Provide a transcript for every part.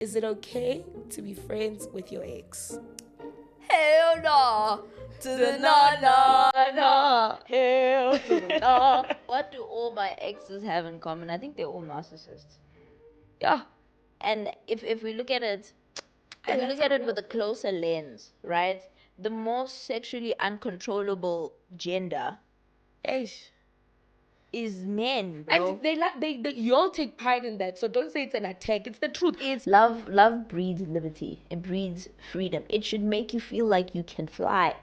Is it okay to be friends with your ex? Hell no. To the no. Hell to the no. What do all my exes have in common? I think they're all narcissists. Yeah. And if we look at it, with a closer lens, right? The most sexually uncontrollable gender Eish. is men, bro. And they you all take pride in that. So don't say it's an attack. It's the truth. It's love breeds liberty. It breeds freedom. It should make you feel like you can fly.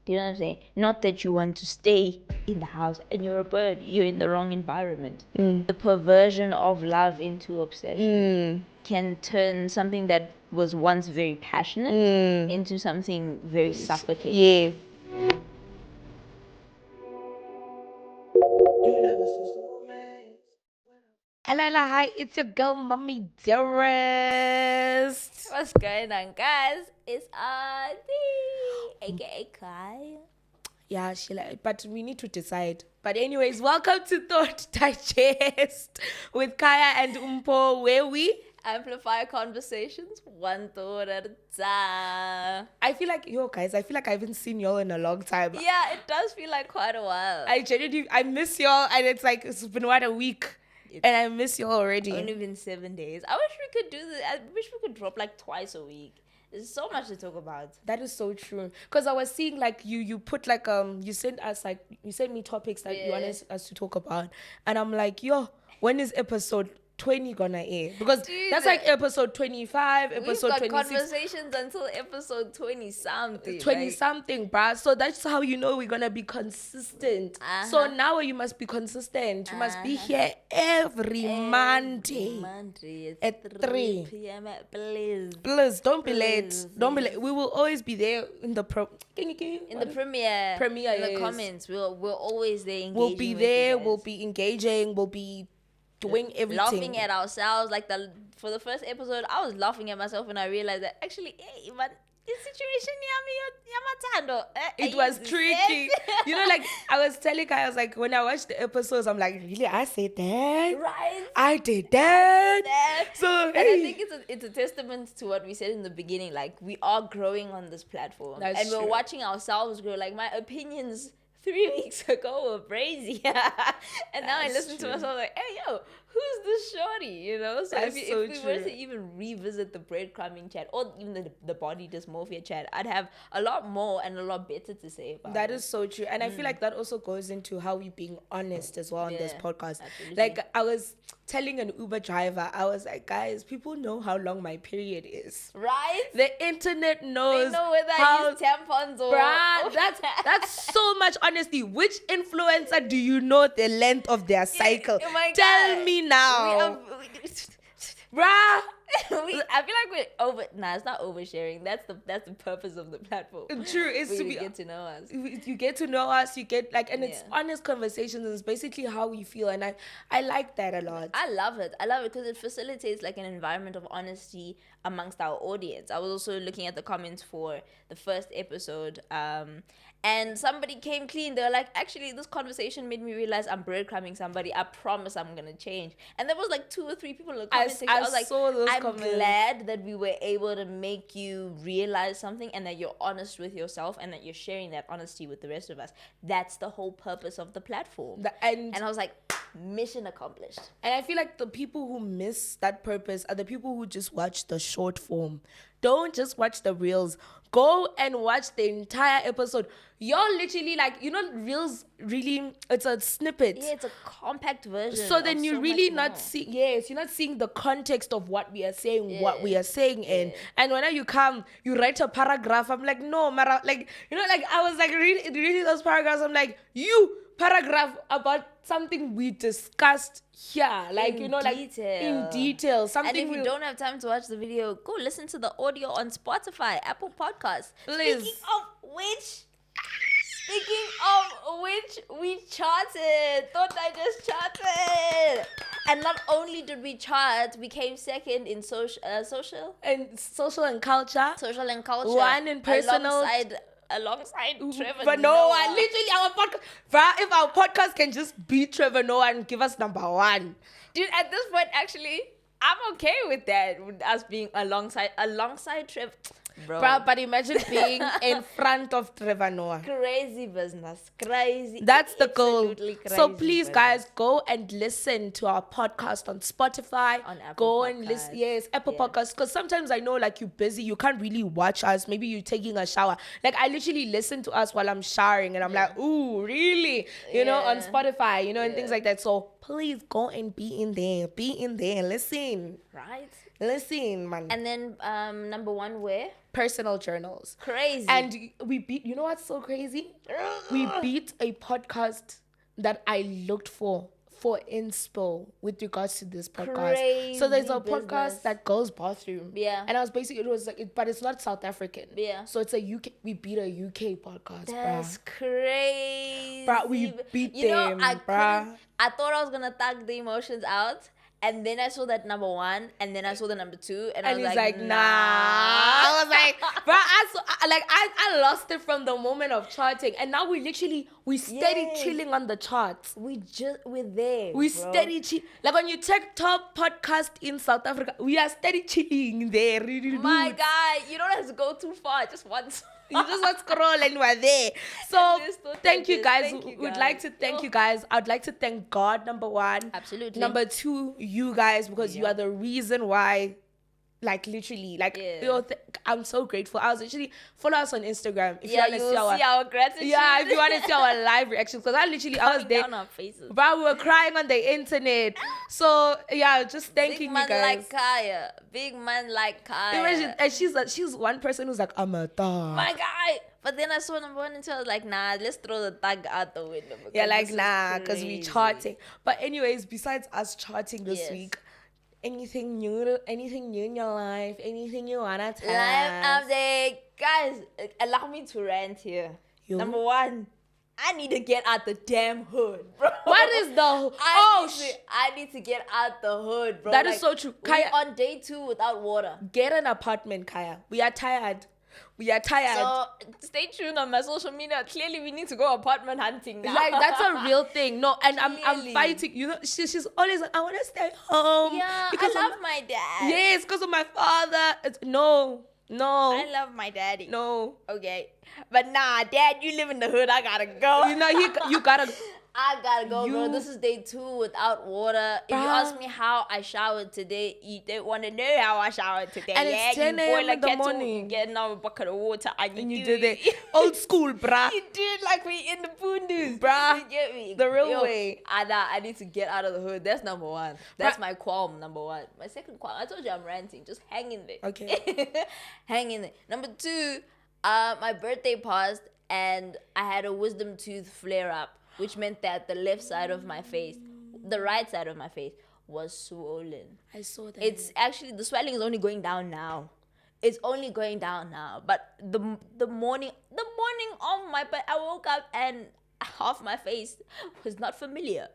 Do you know what I'm saying? Not that you want to stay in the house and you're a bird. You're in the wrong environment. The perversion of love into obsession can turn something that was once very passionate into something very suffocating. Yeah. Hello, hi, it's your girl, Mommy Dearest. What's going on, guys? It's Auntie, aka Caiah. Yeah, Sheila, but we need to decide. But anyways, welcome to Thought Digest with Caiah and Mpho, where we amplify conversations one thought at a time. I feel like, guys, I haven't seen y'all in a long time. Yeah, it does feel like quite a while. I miss y'all, and it's like, it's been what, a week? And I miss y'all already. Only been 7 days. I wish we could do this. I wish we could drop like twice a week. There's so much to talk about. That is so true. Because I was seeing like you put like you sent me topics that you want us to talk about, and I'm like, when is episode 20 gonna air? Because that's like episode 25, episode 26. We've got conversations until episode 20 something. 20 something, bruh. So that's how you know we're gonna be consistent. So now you must be consistent. You must be here every Monday at 3 p.m. Please. Please don't be late. Don't be late. We will always be there in the in the premiere. In the comments. We're always there engaging. We'll be there. We'll be engaging. We'll be doing everything. Laughing at ourselves. Like for the first episode, I was laughing at myself when I realized that actually, hey, but this situation, it was tricky. You know, like I was telling Kai, I was like, when I watched the episodes, I'm like, really, I said that? Right. I did that. So, and I think it's a testament to what we said in the beginning. Like, we are growing on this platform. That's and true. we're watching ourselves grow. Like, my opinions 3 weeks ago were crazy. And now I listen to myself like, hey, who's this shorty? You know? So if we were to even revisit the breadcrumbing chat or even the body dysmorphia chat, I'd have a lot more and a lot better to say about that. It Is so true. And I feel like that also goes into how we're being honest as well on this podcast. Absolutely. Like I was telling an Uber driver, I was like, guys, people know how long my period is. Right? The internet knows. They know whether I use tampons or... Bruh, that's so much honesty. Which influencer do you know the length of their cycle? Oh my Tell God. me now. Bruh. I feel like it's not oversharing. That's the purpose of the platform. True, it's to get to know us. You get to know us. You get like, and it's honest conversations. And it's basically how we feel, and I like that a lot. I love it because it facilitates like an environment of honesty amongst our audience. I was also looking at the comments for the first episode, and somebody came clean. They were like, actually, this conversation made me realize I'm breadcrumbing somebody. I promise I'm gonna change. And there was like 2 or 3 people in the comment section. I was like, I'm glad that we were able to make you realize something and that you're honest with yourself and that you're sharing that honesty with the rest of us. That's the whole purpose of the platform. And I was like, mission accomplished. And I feel like the people who miss that purpose are the people who just watch the short form. Don't just watch the reels. Go and watch the entire episode. You're literally like, reels really, it's a snippet. Yeah, it's a compact version. So then you're really not seeing, you're not seeing the context of what we are saying, what we are saying in. And whenever you come, you write a paragraph. I'm like, no, Mara, like, I was like reading those paragraphs. I'm like, paragraph about something we discussed here, like in detail. Something. And if you don't have time to watch the video, go listen to the audio on Spotify, Apple Podcasts. Please. Speaking of which, we charted. Thought I just charted. And not only did we chart, we came second in social and culture. Social and culture. One in personal. Alongside Trevor But Noah, literally our podcast. If our podcast can just beat Trevor Noah and give us number 1. Dude, at this point, actually, I'm okay with that. With us being alongside Trevor. Bro. But imagine being in front of Trevor Noah. Crazy business. Crazy. That's the goal. Crazy So please, business. guys, go and listen to our podcast on Spotify. On Apple go Podcasts. And listen. Yes, Apple Podcasts. Because sometimes I know, like, you're busy. You can't really watch us. Maybe you're taking a shower. Like, I literally listen to us while I'm showering. And I'm like, ooh, really? You know, on Spotify, you know, and things like that. So please go and be in there. Be in there. Listen. Right? Listen, man. And then number one, where? Personal journals. Crazy. And we beat, you know what's so crazy? We beat a podcast that I looked for inspo with regards to this podcast. Crazy so there's a business. podcast that goes bathroom. Yeah. And I was basically, it was like, but it's not South African. Yeah. So it's a UK, we beat a UK podcast, That's bruh. crazy. Bruh, we beat them, I bruh. thought I was gonna thug the emotions out. And then I saw that number one, and then I saw the number two, and I was he's like, nah. I was like, bro, I lost it from the moment of charting, and now we steady chilling on the charts. we're there. We bro. steady chill. Like when you check top podcast in South Africa, we are steady chilling there. My dude. guy, you don't have to go too far. Just once. You just want to scroll and we're there. So And this, thank you guys. thank you We'd guys. like to thank you guys. I'd like to thank God, number one. Absolutely. Number two, you guys, because you are the reason why. Like literally, like I'm so grateful. I was actually follow us on Instagram if you want to see our gratitude. if you want to see our live reactions, because I was there. Down our faces. But we were crying on the internet. So yeah, just thanking you guys. Big man like Caiah. Imagine, and she's one person who's like, I'm a dog. My guy. But then I saw number one and two. I was like, nah, let's throw the tag out the window. Yeah, like this is nah, because we crazy. charting. But anyways, besides us charting this Yes. week, anything new in your life, anything you wanna tell Live us? update. Guys, allow me to rant here. You? Number one, I need to get out the damn hood, bro. What is the I need to get out the hood, bro. That is so true. We're Caiah, on day 2 without water. get an apartment, Caiah. We are tired. So stay tuned on my social media. Clearly, we need to go apartment hunting now. Like that's a real thing. No, and I'm Clearly. fighting. You know, she's always like, I want to stay home. Yeah, because I love my dad. Yes, because of my father. No. I love my daddy. No. Okay. But nah, dad, you live in the hood. I gotta go. You know, you gotta. I gotta go, bro. This is day 2 without water. If you ask me how I showered today, you don't want to know how I showered today. And it's 10 you a.m. boil a in the kettle, morning. you get now a bucket of water, and You did it. Old school, bruh. You do it like we in the boondoos, Bruh. You get me? The real way. I need to get out of the hood. That's number one. That's my qualm, number one. My second qualm, I told you I'm ranting. Just hang in there. Okay. Hang in there. Number 2, my birthday passed, and I had a wisdom tooth flare up, which meant that the left side of my face, the right side of my face, was swollen. I saw that. It's actually, the swelling is only going down now. It's only going down now. But the morning of my bed, I woke up and half my face was not familiar.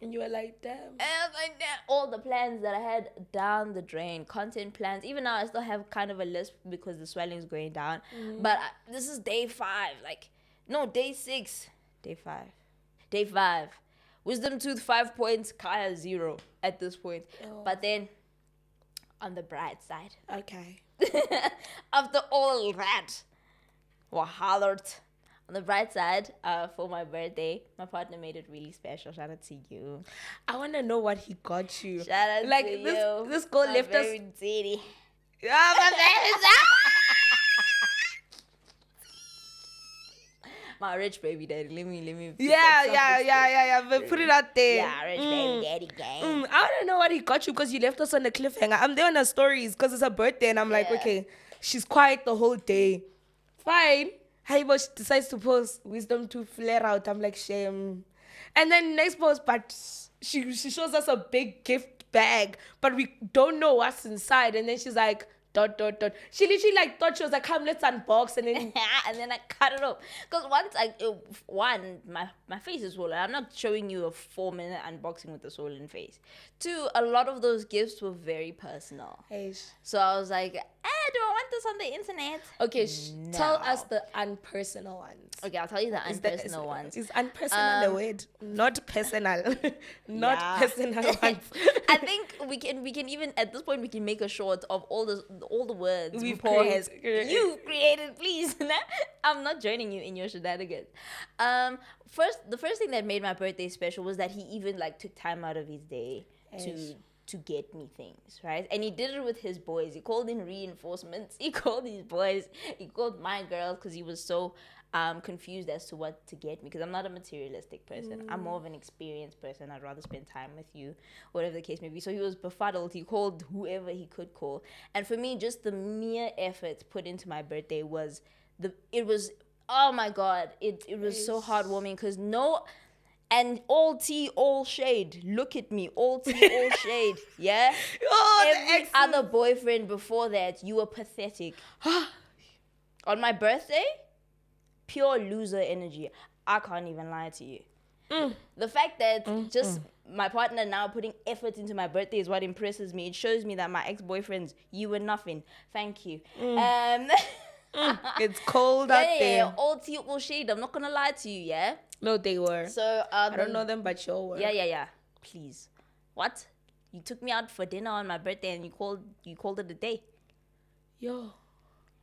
And you were like, damn. And I was like, damn, all the plans that I had down the drain, content plans. Even now, I still have kind of a lisp because the swelling is going down. But this is day 5. Day 6. Day 5. Wisdom tooth 5 points, Caiah 0 at this point. Oh. But then, on the bright side, Okay. after all that, wahalert. On the bright side, for my birthday, my partner made it really special. Shout out to you. I want to know what he got you. Shout out like to this, you. This girl My left us. very dirty. Yeah, my baby's My rich baby daddy. Let me. Yeah. But put it out there. Yeah, rich baby daddy gang. I don't know what he got you because you left us on a cliffhanger. I'm there on her stories because it's her birthday and I'm like, okay, she's quiet the whole day. Fine. Haibo decides to post wisdom to flare out. I'm like, shame. And then next post, but she shows us a big gift bag, but we don't know what's inside. And then she's like, ... She literally thought she was like, come, let's unbox. And then and then I cut it off. Because my face is swollen. I'm not showing you a 4-minute unboxing with a swollen face. 2, a lot of those gifts were very personal. Hey, So I was like, do I want this on the internet. Okay, No. tell us the unpersonal ones. Okay, I'll tell you the unpersonal ones. Is unpersonal the word? Not personal. Not personal ones. I think we can even at this point we can make a short of all the words you've created, please. I'm not joining you in your shenanigans. The first thing that made my birthday special was that he even like took time out of his day to get me things, right? And he did it with his boys. He called in reinforcements. He called his boys. He called my girls because he was so confused as to what to get me, because I'm not a materialistic person. I'm more of an experienced person. I'd rather spend time with you, whatever the case may be. So he was befuddled. He called whoever he could call. And for me, just the mere effort put into my birthday was oh my God, it was so heartwarming, because and all tea, all shade. Look at me, all tea, all shade. Yeah. Every other boyfriend before that, you were pathetic. On my birthday, pure loser energy. I can't even lie to you. The fact that just my partner now putting effort into my birthday is what impresses me. It shows me that my ex-boyfriends, you were nothing. Thank you. It's cold out there. Yeah, all tea, all shade. I'm not gonna lie to you. Yeah. No, they were. So I don't know them, but sure were. Yeah. Please. What? You took me out for dinner on my birthday and you called it a day. Yo.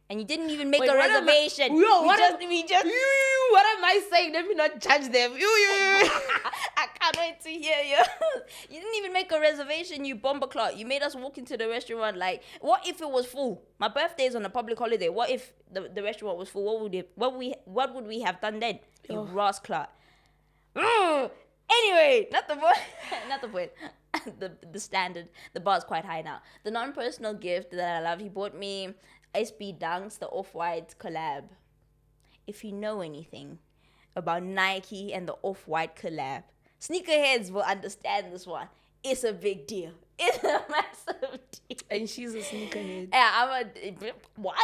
And you didn't even make a reservation. What am I saying? Let me not judge them. I can't wait to hear you. You didn't even make a reservation, you bomber clot. You made us walk into the restaurant like, what if it was full? My birthday is on a public holiday. What if the restaurant was full? What would we have done then? You Ross clot. Anyway, not the point. The standard, the bar's quite high now. The non-personal gift that I love, he bought me SB Dunks, the Off-White collab. If you know anything about Nike and the Off-White collab, sneakerheads will understand this one. It's a big deal. It's a massive deal. And she's a sneakerhead. Yeah, what?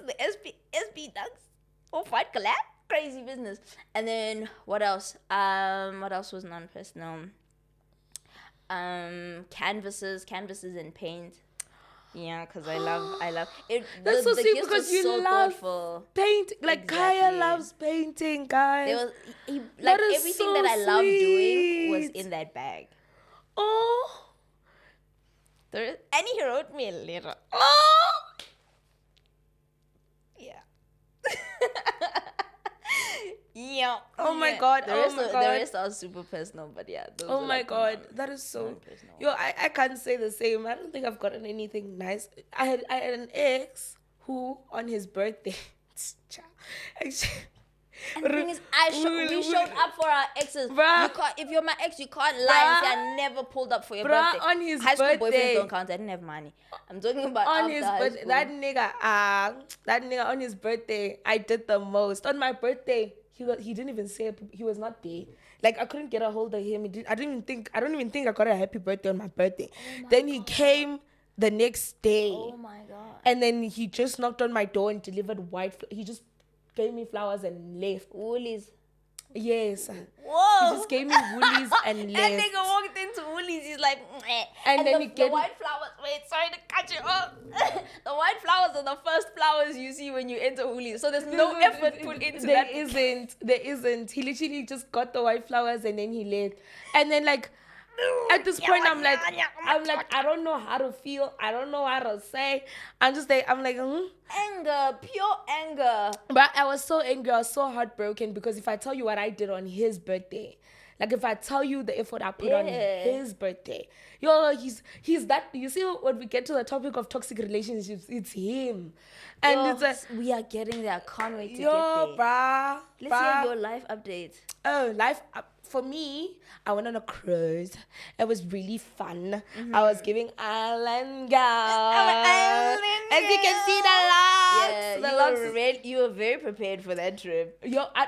The SB Dunks Off-White collab? Crazy business. And then what else? What else was non-personal? Canvases and paint. Yeah, because I love it. That's so sweet, because you so love thoughtful. paint. Like Exactly. Caiah loves painting, guys. Everything so that I love doing was sweet. in that bag. Oh. And he wrote me a letter. Oh. Yeah. Yeah. Oh my God. The rest are super personal, but yeah. Oh my God. That is so. Yo, I can't say the same. I don't think I've gotten anything nice. I had an ex who, on his birthday, and the thing is, we showed up for our exes. Bruh. If you're my ex, you can't lie and say I never pulled up for your birthday. On his High school birthday. boyfriends don't count. I didn't have money. I'm talking about on after his high birthday. school. That nigga on his birthday, I did the most. On my birthday, he didn't even say he was not there. Like, I couldn't get a hold of him. I don't even think I got a happy birthday on my birthday. Then he came the next day. Oh my God. And then he just knocked on my door and delivered he just gave me flowers and left. Woolies. Yes. Whoa. He just gave me woolies and left. That nigga walked into Woolies. He's like, meh. And then the white flowers. Wait, sorry to cut you off. The white flowers are the first flowers you see when you enter Woolies. So there's no effort put into that. There isn't. He literally just got the white flowers and then he left. And then like, at this point, I'm like, I don't know how to feel. I don't know how to say. I'm like, Anger, pure anger. But I was so angry. I was so heartbroken, because if I tell you what I did on his birthday, like if I tell you the effort I put on his birthday, he's that. You see, when we get to the topic of toxic relationships, it's him, and it's like, we are getting there. I can't wait to get bruh. there. Let's hear your life update. Oh, for me, I went on a cruise. It was really fun. I was giving island girl. As you can see, the logs. You were very prepared for that trip.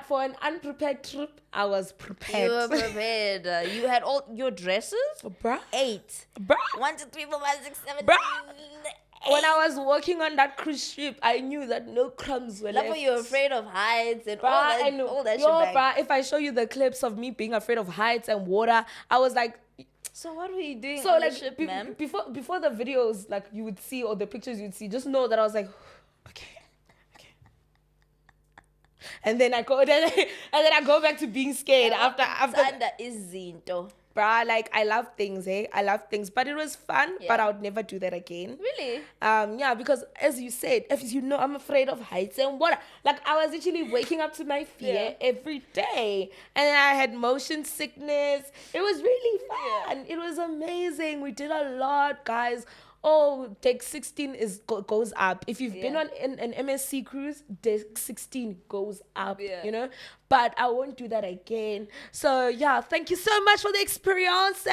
For an unprepared trip, I was prepared. You were prepared. You had all your dresses? Bruh. 8. Bruh. 1, 2, 3, 4, 5, 6, 7, Bruh. 8. When I was walking on that cruise ship, I knew that no crumbs were left. You were afraid of heights and all that shit. Bruh, if I show you the clips of me being afraid of heights and water, I was like, So what were you doing So on like the ship, be- ma'am? before the videos like you would see or the pictures you'd see, just know that I was like, okay. And then I go then I go back to being scared after Sanda izinto. bruh, like I love things, I love things. But it was fun, but Yeah. I would never do that again. Really? Yeah, because as you said, as you know, I'm afraid of heights and what like I was actually waking up to my fear every day. And then I had motion sickness. It was really fun. It was amazing. We did a lot, guys. Oh, deck 16 goes up. If you've been on an MSC cruise, deck 16 goes up, you know? But I won't do that again. So, yeah, thank you so much for the experience,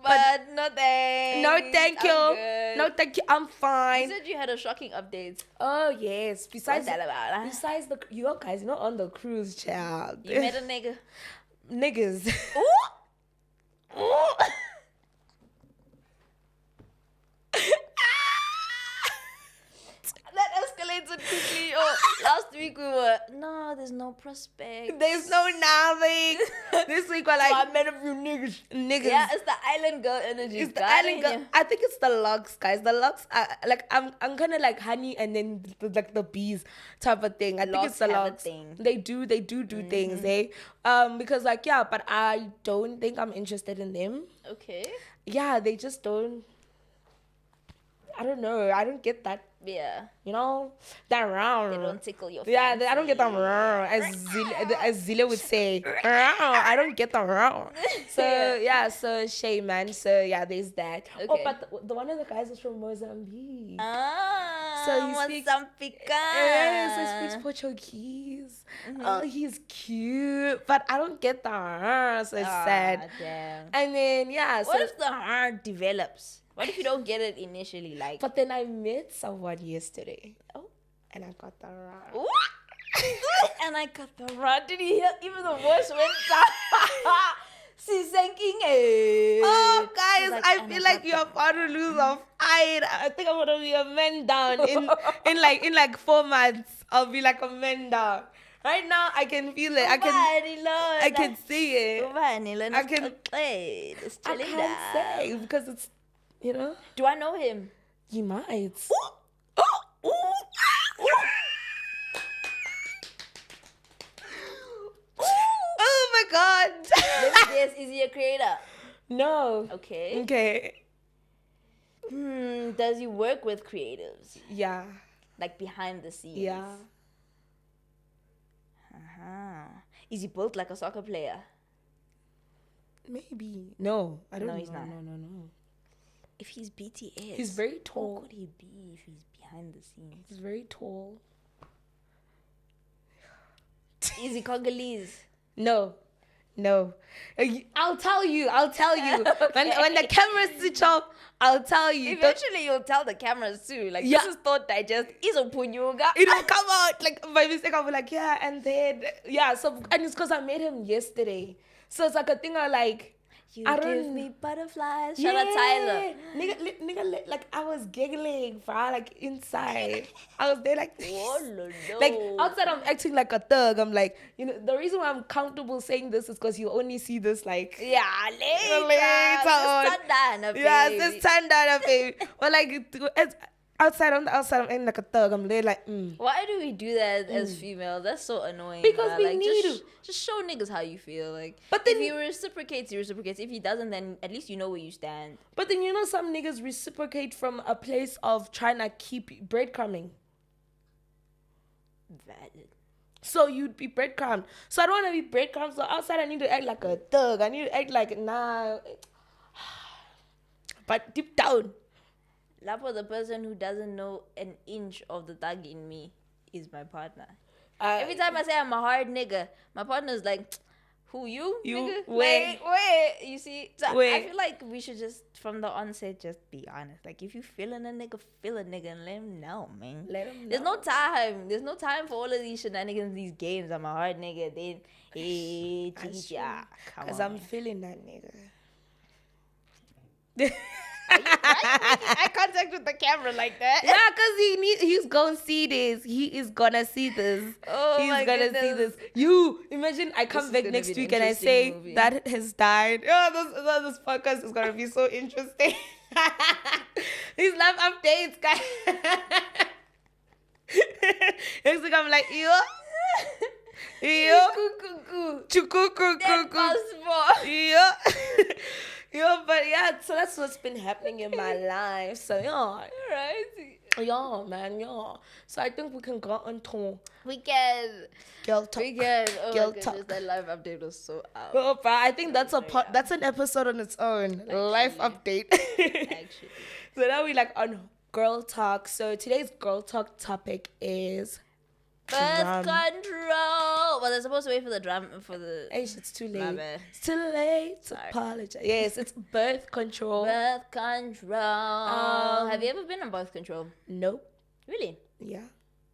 But no thanks. No, thank you. I'm good. No, thank you. I'm fine. You said you had a shocking update. Oh, yes. Besides What's that about? Besides you guys, you're not on the cruise, child. You met a nigga. Niggas. Ooh. That escalated quickly. Oh, last week we were, no, there's no prospect. There's no nothing. This week we're like, So I met a few niggas. Niggas. Yeah, it's the island girl energy. It's the island girl. I think it's the locks, guys. The locks are like I'm kind of like honey and then like the bees type of thing. I think it's the Locks have a locks. thing. They do things, because like but I don't think I'm interested in them. Okay. Yeah, they just don't. I don't know. I don't get that. Yeah. You know, that round. They don't tickle your Yeah, fancy. I don't get that round. As Zilla would say, I don't get that round. So yeah, so shame, man. So yeah, there's that. Okay. Oh, but the one of the guys is from Mozambique. Ah, So he speaks. Mozambique. Yes, he speaks Portuguese. Oh, he's cute, but I don't get the round. So it's sad. Damn. And then yeah, What so. if the heart develops? What if you don't get it initially? Like, But then I met someone yesterday. Oh, and I got the round. what? And I got the rod. Did you hear? Even the voice went down. She's thinking, Oh, guys, like, I feel like you're about to lose a fight. I think I'm gonna be a man down in like 4 months. I'll be like a man down. Right now, I can feel it. I can see it. I can't say because it's, you know. Do I know him? You might. Oh my God. Let me guess, is he a creator? No. Okay. Okay. Does he work with creatives? Yeah. Like behind the scenes? Yeah. Is he built like a soccer player? Maybe. No, I don't know. He's not. No. If he's BTS, He's very tall. What could he be if he's behind the scenes? He's very tall. Is he Congolese? No. I'll tell you. Okay. When the cameras switch off, I'll tell you. Eventually, you'll tell the cameras too. Like, this is Thought Digest. Izopunyuga. It'll come out. Like, by mistake, I'll be like, yeah, and then, yeah. So, and it's because I met him yesterday. So, it's like a thing I like. You I give don't- me butterflies. Shout out Tyler. Nigga, like I was giggling, bro, like inside. I was there like this. Oh, no. Like outside, I'm acting like a thug. I'm like, you know, the reason why I'm comfortable saying this is because you only see this like. Yeah, later. on. Yeah, Yes, it's time down, baby. But like it's outside, on the outside, I'm acting like a thug. I'm there like. Why do we do that as females? That's so annoying. Because man. we like, need just show niggas how you feel. Like, But then- if he reciprocates, he reciprocates. If he doesn't, then at least you know where you stand. But then you know some niggas reciprocate from a place of trying to keep breadcrumbing. Valid. So you'd be breadcrumbed. So I don't want to be breadcrumbed. So outside I need to act like a thug. I need to act like nah. But deep down, Lapo, the person who doesn't know an inch of the thug in me is my partner. Every time I say I'm a hard nigga, my partner's like, who, you? You? Nigga? Wait. Wait. You see? So Wait. I feel like we should just, from the onset, just be honest. Like, if you feeling a nigga, feel a nigga and let him know, man. Let him There's know. no time. There's no time for all of these shenanigans, these games. I'm a hard nigga. Then, hey, chicha. Because I'm feeling that nigga. Why are you making eye contact with the camera like that? Yeah, because he's gonna see this. He is gonna see this. Oh He's my gonna see goodness. this. You imagine I This come is back gonna next be an week and I interesting say movie. that has died. Oh, this podcast is gonna be so interesting. These live updates, guys. Next week I'm like, yo. Yeah. Yeah, but yeah, so that's what's been happening in my life. So yeah. Right. Yeah, man, yeah. So I think we can go on to We can. girl talk. We can. Oh Girl my goodness, talk. that live update was so out. Oh, but I think that's Very out. that's an episode on its own. Life update. Actually. So now we like on girl talk. So today's girl talk topic is Birth drum. control. Well, they're supposed to wait for the drum for the Aish, it's too My late. bad. It's too late to Sorry. apologize. Yes, it's birth control. birth control. Have you ever been on birth control? Nope. Really? Yeah.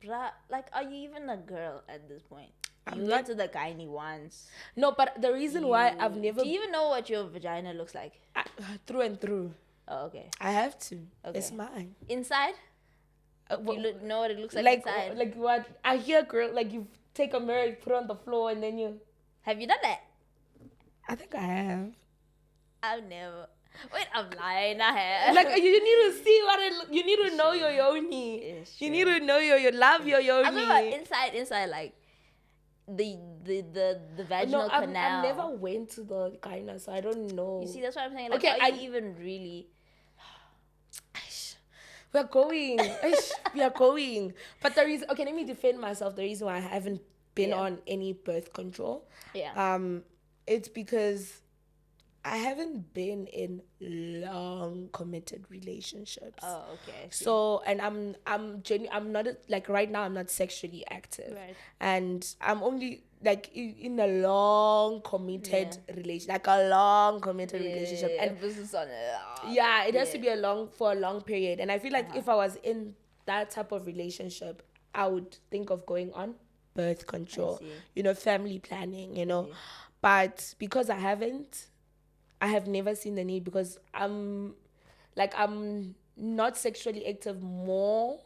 Bruh, like, are you even a girl at this point? I'm You not- went to the gynae once. No, but the reason why I've never Do you even know what your vagina looks like? through and through. Oh, okay. I have to. Okay. It's mine. Inside? Well, You know what it looks like, like inside? like what I hear, girl. Like you take a mirror, you put it on the floor, and then you. Have you done that? I think I have. I've never. Wait, I'm lying. I have. Like you need to see what it. You need to know your yoni. It's You true. need to know you love your yoni. I'm talking about inside, like the vaginal No, canal. I never went to the gyna, so I don't know. You see, that's what I'm saying. Like, Okay, are you even really? We're going. We are going. But the reason, okay, let me defend myself. The reason why I haven't been on any birth control, Yeah. it's because I haven't been in long committed relationships. Oh, okay. I see. So, and I'm not like right now. I'm not sexually active, Right. and I'm only like in a long committed relationship, like a long committed relationship, and emphasis on it. yeah, it has to be a long period. And I feel like if I was in that type of relationship, I would think of going on birth control, see. family planning, But because I have never seen the need, because I'm not sexually active more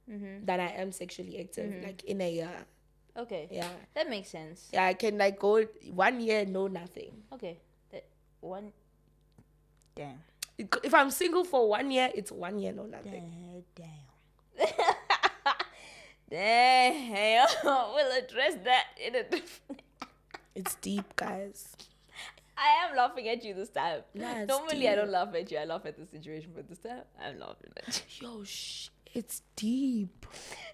than I am sexually active, like in a year. Okay. Yeah. That makes sense. Yeah, I can like go 1 year, no nothing. Okay. That one. Damn. If I'm single for 1 year, it's 1 year, no nothing. Damn. Damn. We'll address that in a different. It's deep, guys. I am laughing at you this time. Nah, it's Normally, I deep. don't laugh at you. I laugh at the situation, but this time, I'm laughing at you. Yo, it's deep.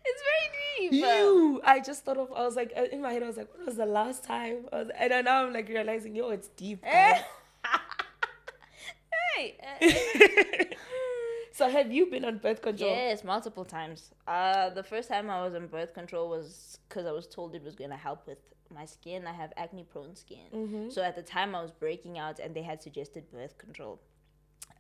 It's very deep. I just thought of, I was like, in my head, I was like, when was the last time? And then now I'm like realizing, yo, it's deep, guys. Hey. So have you been on birth control? Yes, multiple times. The first time I was on birth control was because I was told it was going to help with my skin. I have acne-prone skin. So at the time I was breaking out and they had suggested birth control.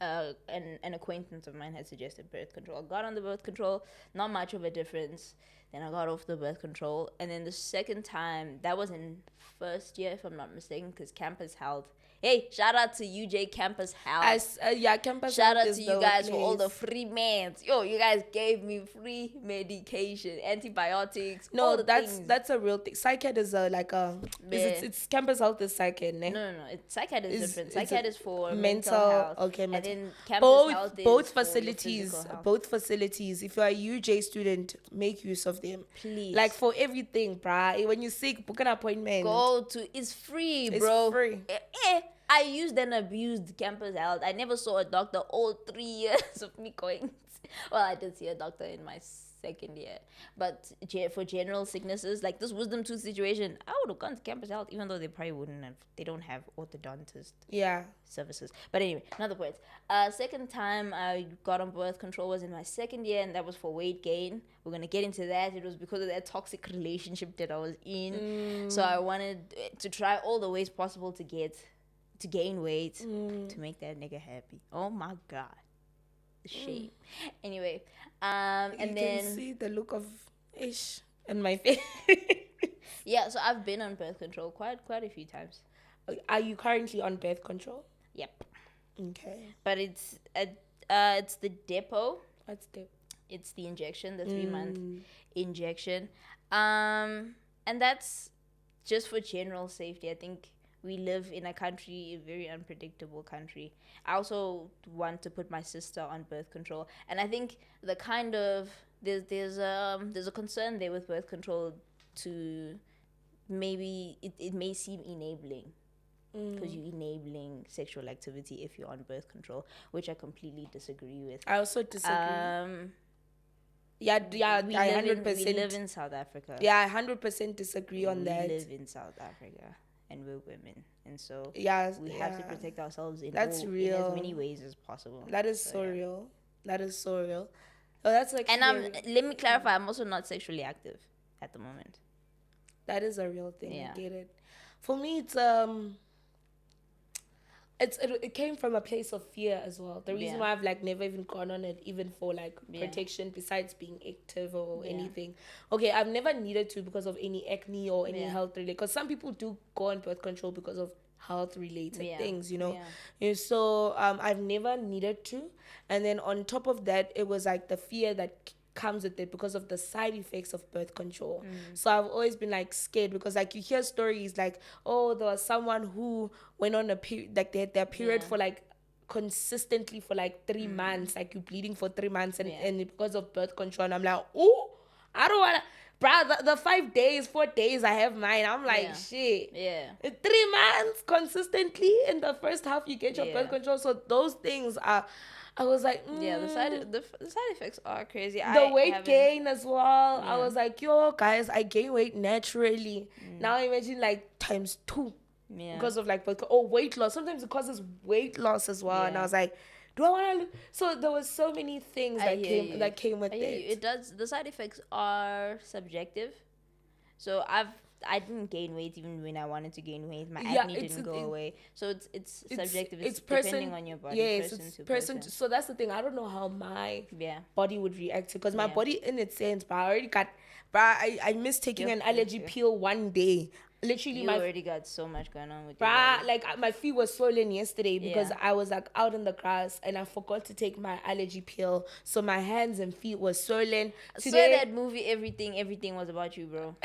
An acquaintance of mine had suggested birth control. I got on the birth control, not much of a difference. Then I got off the birth control. And then the second time, that was in first year, if I'm not mistaken, because campus health. Hey, shout out to UJ Campus Health. Campus Shout health out is to you the guys for all the place. free meds. Yo, you guys gave me free medication, antibiotics. all No, the that's things. that's a real thing. Psyched is it's campus health is psyched, ne? No. Psyched is different. it's Psyched a is for mental health. okay, And mental. then campus health is both for your facilities, physical health. both facilities. If you're a UJ student, make use of them. Please. Like for everything, bruh. When you sick, book an appointment. Go to it's free, It's bro. free. I used and abused campus health. I never saw a doctor all 3 years of me going. Well, I did see a doctor in my second year, but for general sicknesses like this wisdom tooth situation, I would have gone to campus health, even though they probably wouldn't have. They don't have orthodontist Yeah. services. But anyway, another point. Second time I got on birth control was in my second year, and that was for weight gain. We're gonna get into that. It was because of that toxic relationship that I was in. So I wanted to try all the ways possible to gain weight to make that nigga happy. Oh my god, the shame. Anyway, and You then can see the look of ish in my face. yeah. So I've been on birth control quite a few times. Are you currently on birth control? Yep. Okay. But it's It's the depot. What's the? It's the injection, the 3-month injection. And that's just for general safety. I think we live in a country, a very unpredictable country. I also want to put my sister on birth control, and I think the kind of there's a concern there with birth control to maybe it may seem enabling because you're enabling sexual activity if you're on birth control, which I completely disagree with. I also disagree. I 100%. We live in South Africa. Yeah, I 100% disagree on that. We live in South Africa, and we're women, and so we have to protect ourselves in as many ways as possible. That is so real. That is so real. Oh, that's like. And let me clarify. I'm also not sexually active at the moment. That is a real thing. Yeah. I get it. For me, it came from a place of fear as well. The reason why I've like never even gone on it, even for like protection, besides being active or anything. Okay, I've never needed to because of any acne or any health related. Because some people do go on birth control because of health related things, you know. And so I've never needed to. And then on top of that, it was like the fear that comes with it because of the side effects of birth control. So I've always been like scared because like you hear stories like, oh, there was someone who went on a period, like they had their period for like consistently for like 3 months, like you bleeding for 3 months and because of birth control. And I'm like, oh, I don't want to. Bruh, the 5 days, 4 days I have mine. I'm like, shit. Yeah. 3 months consistently in the first half you get your birth control. So those things are, I was like, the side effects are crazy. The weight gain as well. I was like, yo, guys, I gain weight naturally. Now imagine like times 2 because of like weight loss. Sometimes it causes weight loss as well. And I was like, do I want to? So there was so many things that came with it. It does. The side effects are subjective. So I didn't gain weight even when I wanted to gain weight. My acne didn't go away. So it's subjective. It's depending on your body. Yes, it's person. So that's the thing. I don't know how my body would react to, because my body in its sense, but I already got, I missed taking an allergy pill one day. Literally, you already got so much going on with like my feet were swollen yesterday because I was like out in the grass and I forgot to take my allergy pill, so my hands and feet were swollen. Today, that movie, everything was about you, bro.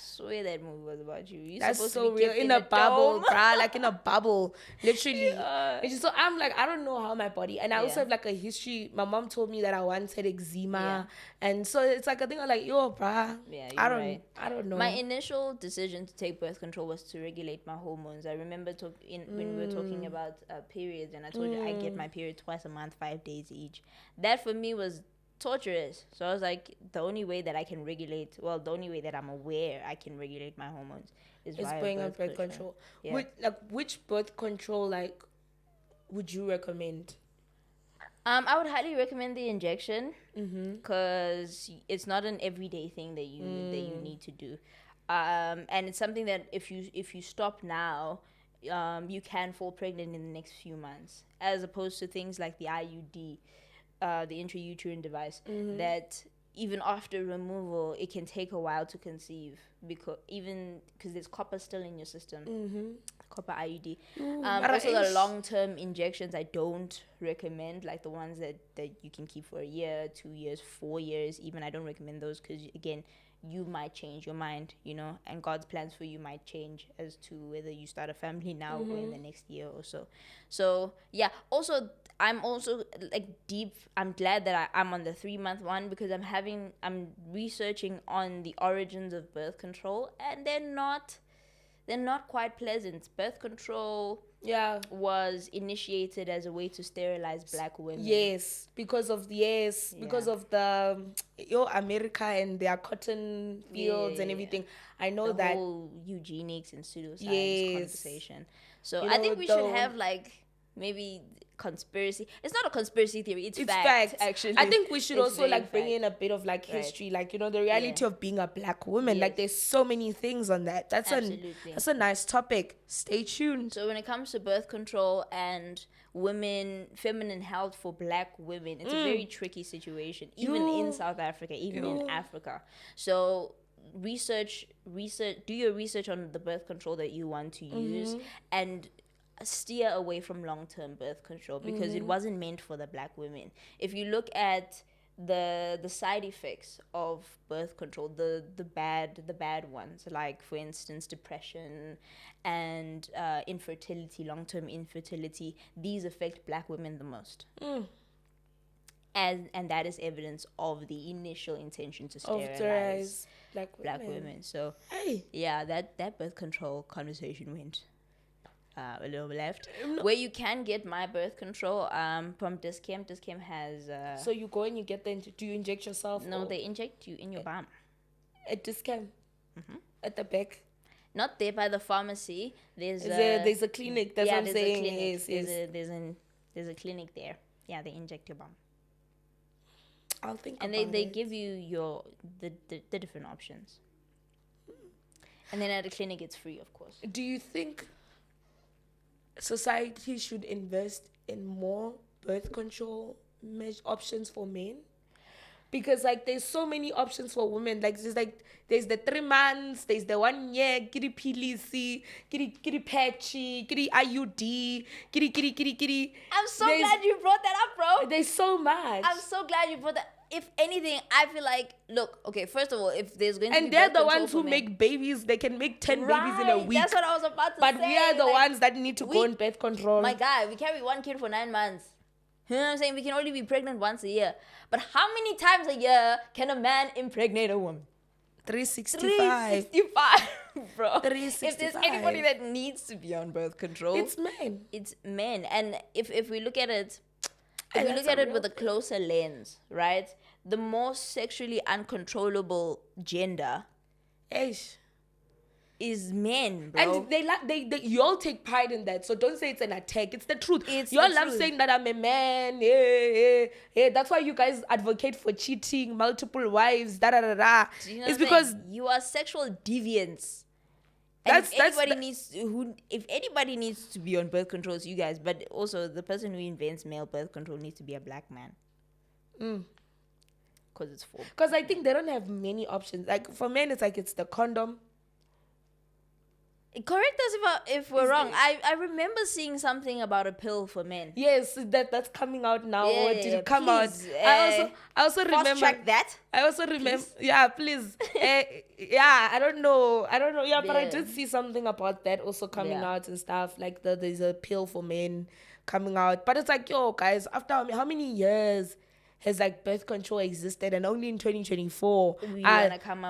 Swear that movie was about you. You're That's so real. In a bubble, bruh. Like in a bubble. Literally. So I'm like, I don't know how my body. And I also have like a history. My mom told me that I once had eczema. And so it's like a thing I'm like, yo, bruh. Yeah, I don't know. My initial decision to take birth control was to regulate my hormones. I remember when we were talking about periods, and I told you I get my period twice a month, 5 days each. That for me was torturous. So I was like, the only way that I'm aware I can regulate my hormones is going on birth control. Yeah. Which birth control would you recommend? I would highly recommend the injection because it's not an everyday thing that you need to do, and it's something that if you stop now, you can fall pregnant in the next few months, as opposed to things like the IUD. The intrauterine device, that even after removal, it can take a while to conceive because there's copper still in your system, copper IUD. Also, the long-term injections I don't recommend, like the ones that you can keep for a year, 2 years, 4 years. Even I don't recommend those because again, you might change your mind, you know, and God's plans for you might change as to whether you start a family now or in the next year or so. So yeah. Also, I'm also I'm glad that I'm on the 3-month one because I'm researching on the origins of birth control, and they're not quite pleasant. Birth control was initiated as a way to sterilize black women. Because of the America and their cotton fields and everything. I know the whole eugenics and pseudoscience conversation. So I think we should have maybe conspiracy. It's not a conspiracy theory. It's fact. Actually, I think we should also bring in a bit of history, the reality of being a black woman. Yes. There's so many things on that. That's a nice topic. Stay tuned. So when it comes to birth control and feminine health for black women, it's a very tricky situation, even in South Africa, even in Africa. So do your research on the birth control that you want to use, and steer away from long-term birth control because it wasn't meant for the black women. If you look at the side effects of birth control, the bad ones, like for instance depression and infertility, long-term infertility, these affect black women the most. And that is evidence of the initial intention to sterilize black women. So yeah, that birth control conversation went a little left. Where you can get my birth control from Discam. Discam has so you go and you get do you inject yourself? No, they inject you in your bum at Discam. At the back, not there by the pharmacy. There's a clinic. That's what I'm saying. Yes. There's a clinic there. Yeah, they inject your bum. I'll think and about they it. give you the different options. And then at a clinic it's free, of course. Do you think society should invest in more birth control options for men? Because like there's so many options for women. Like there's the 3 months, there's the 1 year, kiri pilisi, kiri patchy, kiri IUD, kiri. I'm so glad you brought that up, bro. There's so much. I'm so glad you brought that. If anything, I feel like, look, okay, first of all, if there's going to be and they're the ones who make babies. They can make 10 babies in a week. That's what I was about to say. But we are the ones that need to go on birth control. My guy, we carry 1 kid for 9 months. You know what I'm saying? We can only be pregnant once a year. But how many times a year can a man impregnate a woman? 365. 365, bro. 365. If there's anybody that needs to be on birth control, it's men. It's men. And if we look at it, with a closer lens, right? The more sexually uncontrollable gender is men, bro. And they you all take pride in that. So don't say it's an attack. It's the truth. You all love saying that I'm a man. Yeah. That's why you guys advocate for cheating, multiple wives, da da da da. You know it's because you are sexual deviants. And if anybody needs to be on birth control, it's you guys. But also the person who invents male birth control needs to be a black man. Because it's for. Because I think they don't have many options. Like for men, it's like it's the condom. Correct us if we're wrong. I remember seeing something about a pill for men. Yes, that's coming out now. Yeah, or did it come please, out? I also remember. Track that. I also remember. Yeah, please. Yeah, I don't know. Yeah, but I did see something about that also coming out and stuff. Like there's a pill for men coming out. But it's like, yo, guys, after how many years has like birth control existed, and only in 2024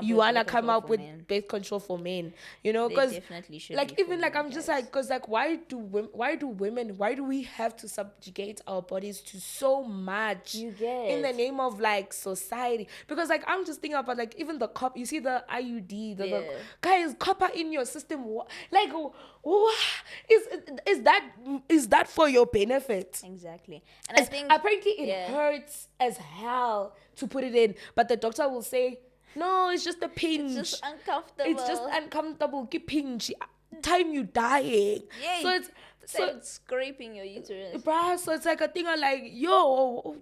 you wanna come up with birth control for men, you know? Because definitely should like even like I'm just like, because like why do we have to subjugate our bodies to so much in the name of like society? Because like I'm just thinking about like even the you see the IUD, the guys, copper in your system, like is that for your benefit? Exactly. And I think apparently it hurts as hell to put it in, but the doctor will say, no, it's just a pinch. It's just uncomfortable. Keep pinch. Time you dying. Yeah. So it's scraping your uterus. Bruh, so it's like a thing of like, yo.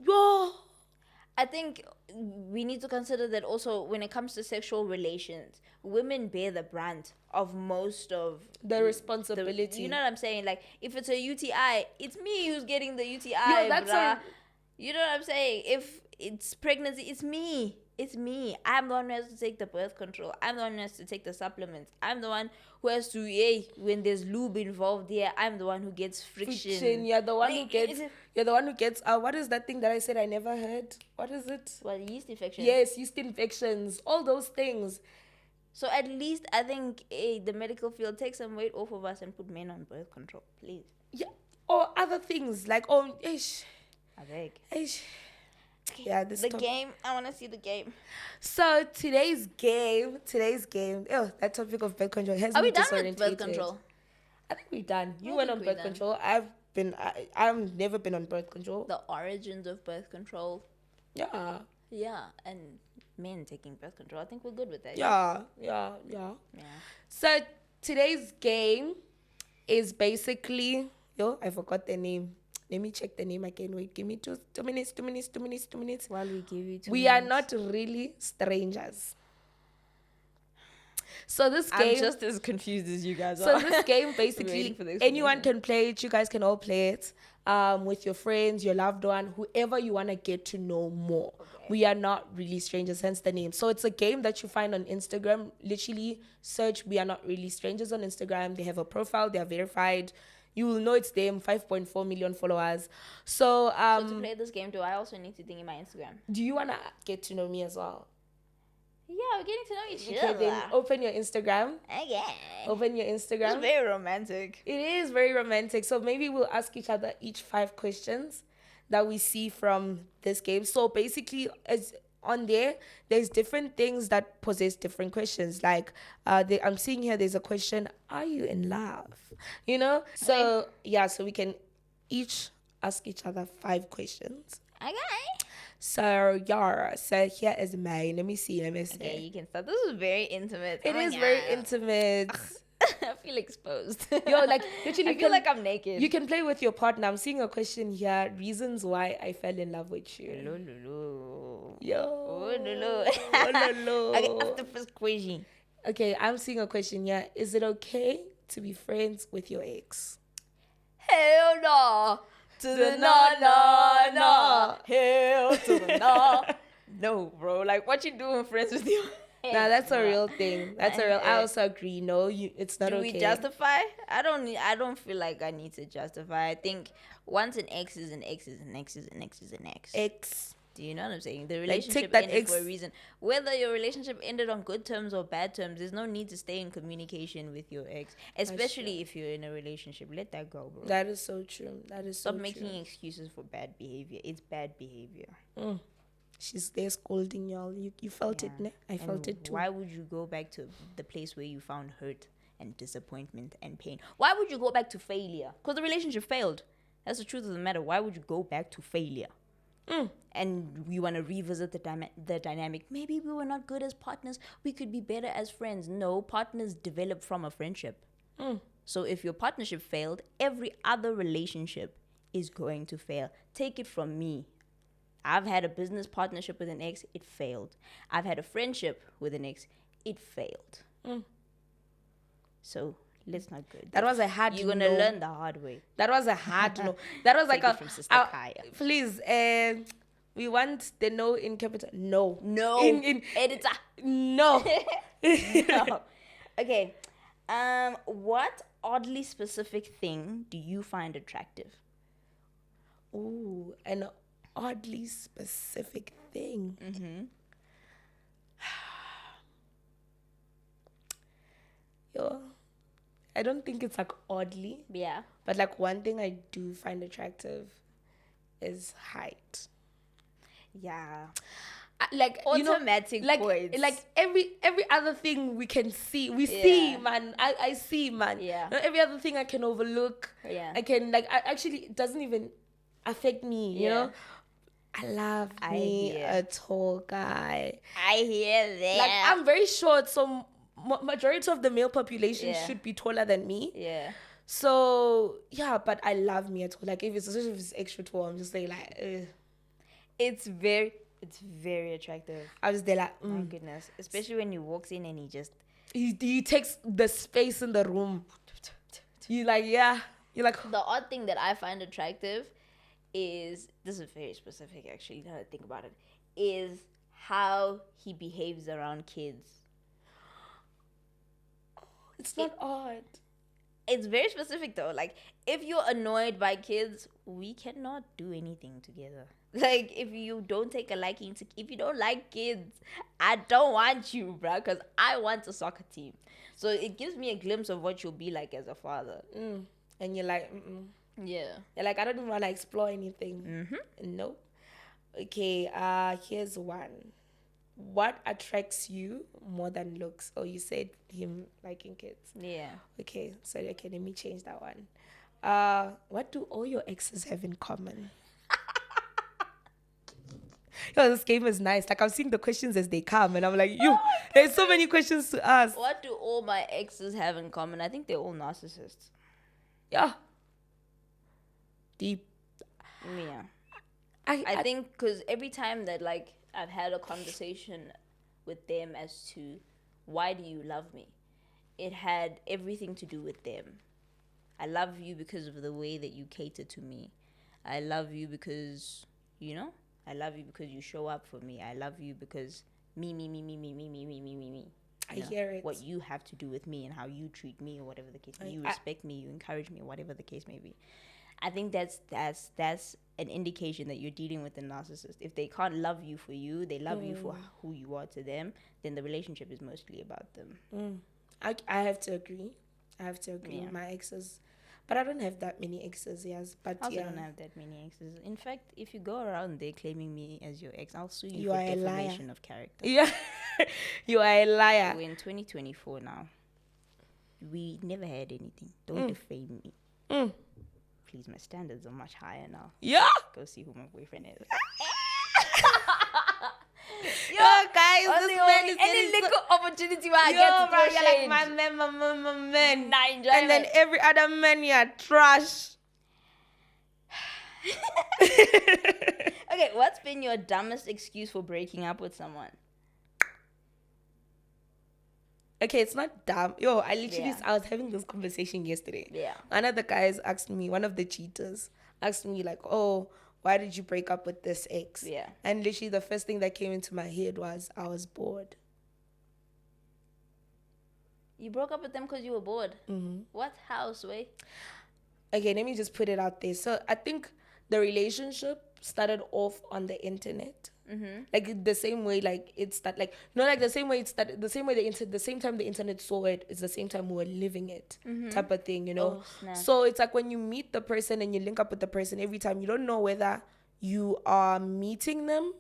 I think we need to consider that also when it comes to sexual relations, women bear the brunt of most of the responsibility. You know what I'm saying? Like, if it's a UTI, it's me who's getting the UTI. You know what I'm saying? If it's pregnancy, it's me. It's me. I'm the one who has to take the birth control. I'm the one who has to take the supplements. I'm the one who has to, when there's lube involved here, I'm the one who gets friction. You're the one who gets, what is that thing that I said I never heard? What is it? Well, yeast infections. Yes, yeast infections. All those things. So at least I think the medical field takes some weight off of us and put men on birth control, please. Yeah. Or other things like, I beg. Yeah, the game. I want to see the game. So today's game. That topic of birth control has. Are we done with birth control? I think we're done. You went on birth control. I've never been on birth control. The origins of birth control. Yeah. Yeah, and men taking birth control. I think we're good with that. Yeah. So today's game is basically I forgot the name. Let me check the name again. Wait, give me two minutes. While we give you 2 minutes. We are not really strangers. So this I'm game, just as confused as you guys so are. this game Waiting basically for the anyone explanation. can play it. You guys can all play it with your friends, your loved one, whoever you want to get to know more. Okay. We are not really strangers, hence the name. So it's a game that you find on Instagram. Literally search "We Are Not Really Strangers" on Instagram. They have a profile. They are verified. You will know it's them. 5.4 million followers. So So to play this game, do I also need to think in my Instagram? do you want to get to know me as well? Yeah, we're getting to know each Okay, other. then open your Instagram. Okay. Open your It's Instagram. very romantic. It is very romantic. So maybe we'll ask each other each 5 questions that we see from this game. So basically, as on there's different things that possess different questions. Like I'm seeing here, there's a question: are you in love? You know. So yeah, so we can each ask each other 5 questions. Okay. So yeah, so here is mine. Let me see. Okay, you can start. This is very intimate. It Oh my is very God. intimate. I feel exposed. Yo, like literally, I feel like I'm naked. you can play with your partner. I'm seeing a question here: reasons why I fell in love with you. Lolo. Yo. Oh, lolo. Oh, lolo. Okay, that's the first question. Okay, I'm seeing a question here. Is it okay to be friends with your ex? Hell no. To the no, no, no. Hell to the no. No, bro. Like, what you doing friends with you? Nah, that's a real thing. That's a real. I also agree. No, it's not Do okay. we justify? I don't feel like I need to justify. I think once an ex is an ex is an ex is an ex is an ex. Ex. Do you know what I'm saying? The Like, relationship take that ended ex. for a reason. Whether your relationship ended on good terms or bad terms, there's no need to stay in communication with your ex, especially if you're in a relationship. Let that go, bro. That is so true. That is Stop so making true. excuses for bad behavior. It's bad behavior. She's there scolding y'all. You felt it, ne? I felt it too. Why would you go back to the place where you found hurt and disappointment and pain? Why would you go back to failure? Because the relationship failed. That's the truth of the matter. Why would you go back to failure? And we want to revisit the dynamic. Maybe we were not good as partners. We could be better as friends. No, partners develop from a friendship. So if your partnership failed, every other relationship is going to fail. Take it from me. I've had a business partnership with an ex. It failed. I've had a friendship with an ex. It failed. So let's not go there. That was a hard You're going to no. learn the hard way. That was a hard no. That was like Take a it from Sister Caiah. please. We want the no in capital. No. No. In Editor. no. No. Okay. What oddly specific thing do you find attractive? Ooh, an oddly specific thing. Yo, I don't think it's like oddly, Yeah. but like one thing I do find attractive is height. Yeah. Like you know, Automatic like points. like every other thing we can see, see, man. I see, man. Yeah. Not every other thing I can overlook. Yeah. I can actually it doesn't even affect me. You know, I love me hear. a tall guy. I hear that. Like I'm very short, so majority of the male population should be taller than me. Yeah. So yeah, but I love me at all. Like especially if it's extra tall, I'm just like It's very attractive. I was there like My goodness. Especially when he walks in and he takes the space in the room. You like you're like The odd thing that I find attractive is, this is very specific actually, now that I think about it, is how he behaves around kids. it's not odd. It's very specific though. Like, if you're annoyed by kids, we cannot do anything together. Like, if you don't take a liking to, if you don't like kids, I don't want you, bruh, because I want a soccer team. So it gives me a glimpse of what you'll be like as a father. And you're like Yeah. you're like I don't even want to explore anything. Nope. Okay, here's one. What attracts you more than looks? Oh, you said him liking kids. Yeah. Okay, so okay, let me change that one. What do all your exes have in common? Yo, this game is nice. Like I'm seeing the questions as they come, and I'm like, there's so many questions to ask. What do all my exes have in common? I think they're all narcissists. Yeah. Deep. Yeah. I I think because every time that, like, I've had a conversation with them as to why do you love me? It had everything to do with them. I love you because of the way that you cater to me. I love you because, I love you because you show up for me. I love you because me. I hear it. What you have to do with me and how you treat me or whatever the case. You respect me, you encourage me, whatever the case may be. I think that's an indication that you're dealing with a narcissist. If they can't love you for you, they love you for who you are to them, then the relationship is mostly about them. I have to agree. Yeah. My exes, but I don't have that many exes, yes. But I also yeah, don't have that many exes. In fact, if you go around there claiming me as your ex, I'll sue you You for are a defamation liar. of character. Yeah, you are a liar. We're in 2024 now. We never had anything. Don't defame me. Please, my standards are much higher now. Yeah. Go see who my boyfriend is. Yo, guys, this man is any getting little opportunity where I Yo, get to bro, throw you're like shade. my man. Nah, enjoyment. And then every other man, you're trash. Okay, what's been your dumbest excuse for breaking up with someone? Okay, it's not dumb. Yo, I was having this conversation yesterday. Yeah. One of the guys asked me, one of the cheaters asked me like, oh, why did you break up with this ex? Yeah. And literally the first thing that came into my head was I was bored. You broke up with them because you were bored. Mm-hmm. What house, way? Okay, let me just put it out there. So I think the relationship started off on the internet. Mm-hmm. Like the same way, like it started, like like the same way it started, the same way the same time the internet saw it is the same time we were living it, type of thing, Oh, snap. So it's like when you meet the person and you link up with the person every time, you don't know whether you are meeting them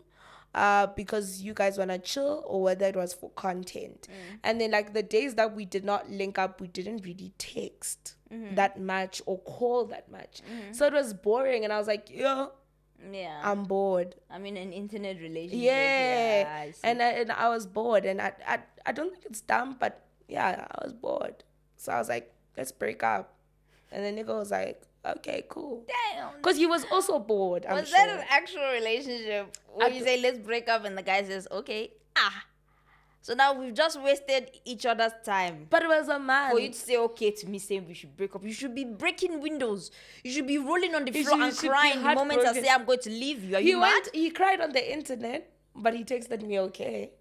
because you guys want to chill or whether it was for content. And then like the days that we did not link up, we didn't really text that much or call that much. So it was boring and I was like, yeah, I'm bored. I'm in an internet relationship. Yeah, I see. and I was bored, and I don't think it's dumb, but yeah, I was bored. So I was like, let's break up. And then nigga was like, okay, cool. Damn. Because he was also bored. Was that an actual relationship where you say let's break up and the guy says okay? So now we've just wasted each other's time. But it was a man. For you to say okay to me saying we should break up, you should be breaking windows. You should be rolling on the floor and crying the moment I say I'm going to leave you. Are you mad? He cried on the internet, but he texted me okay.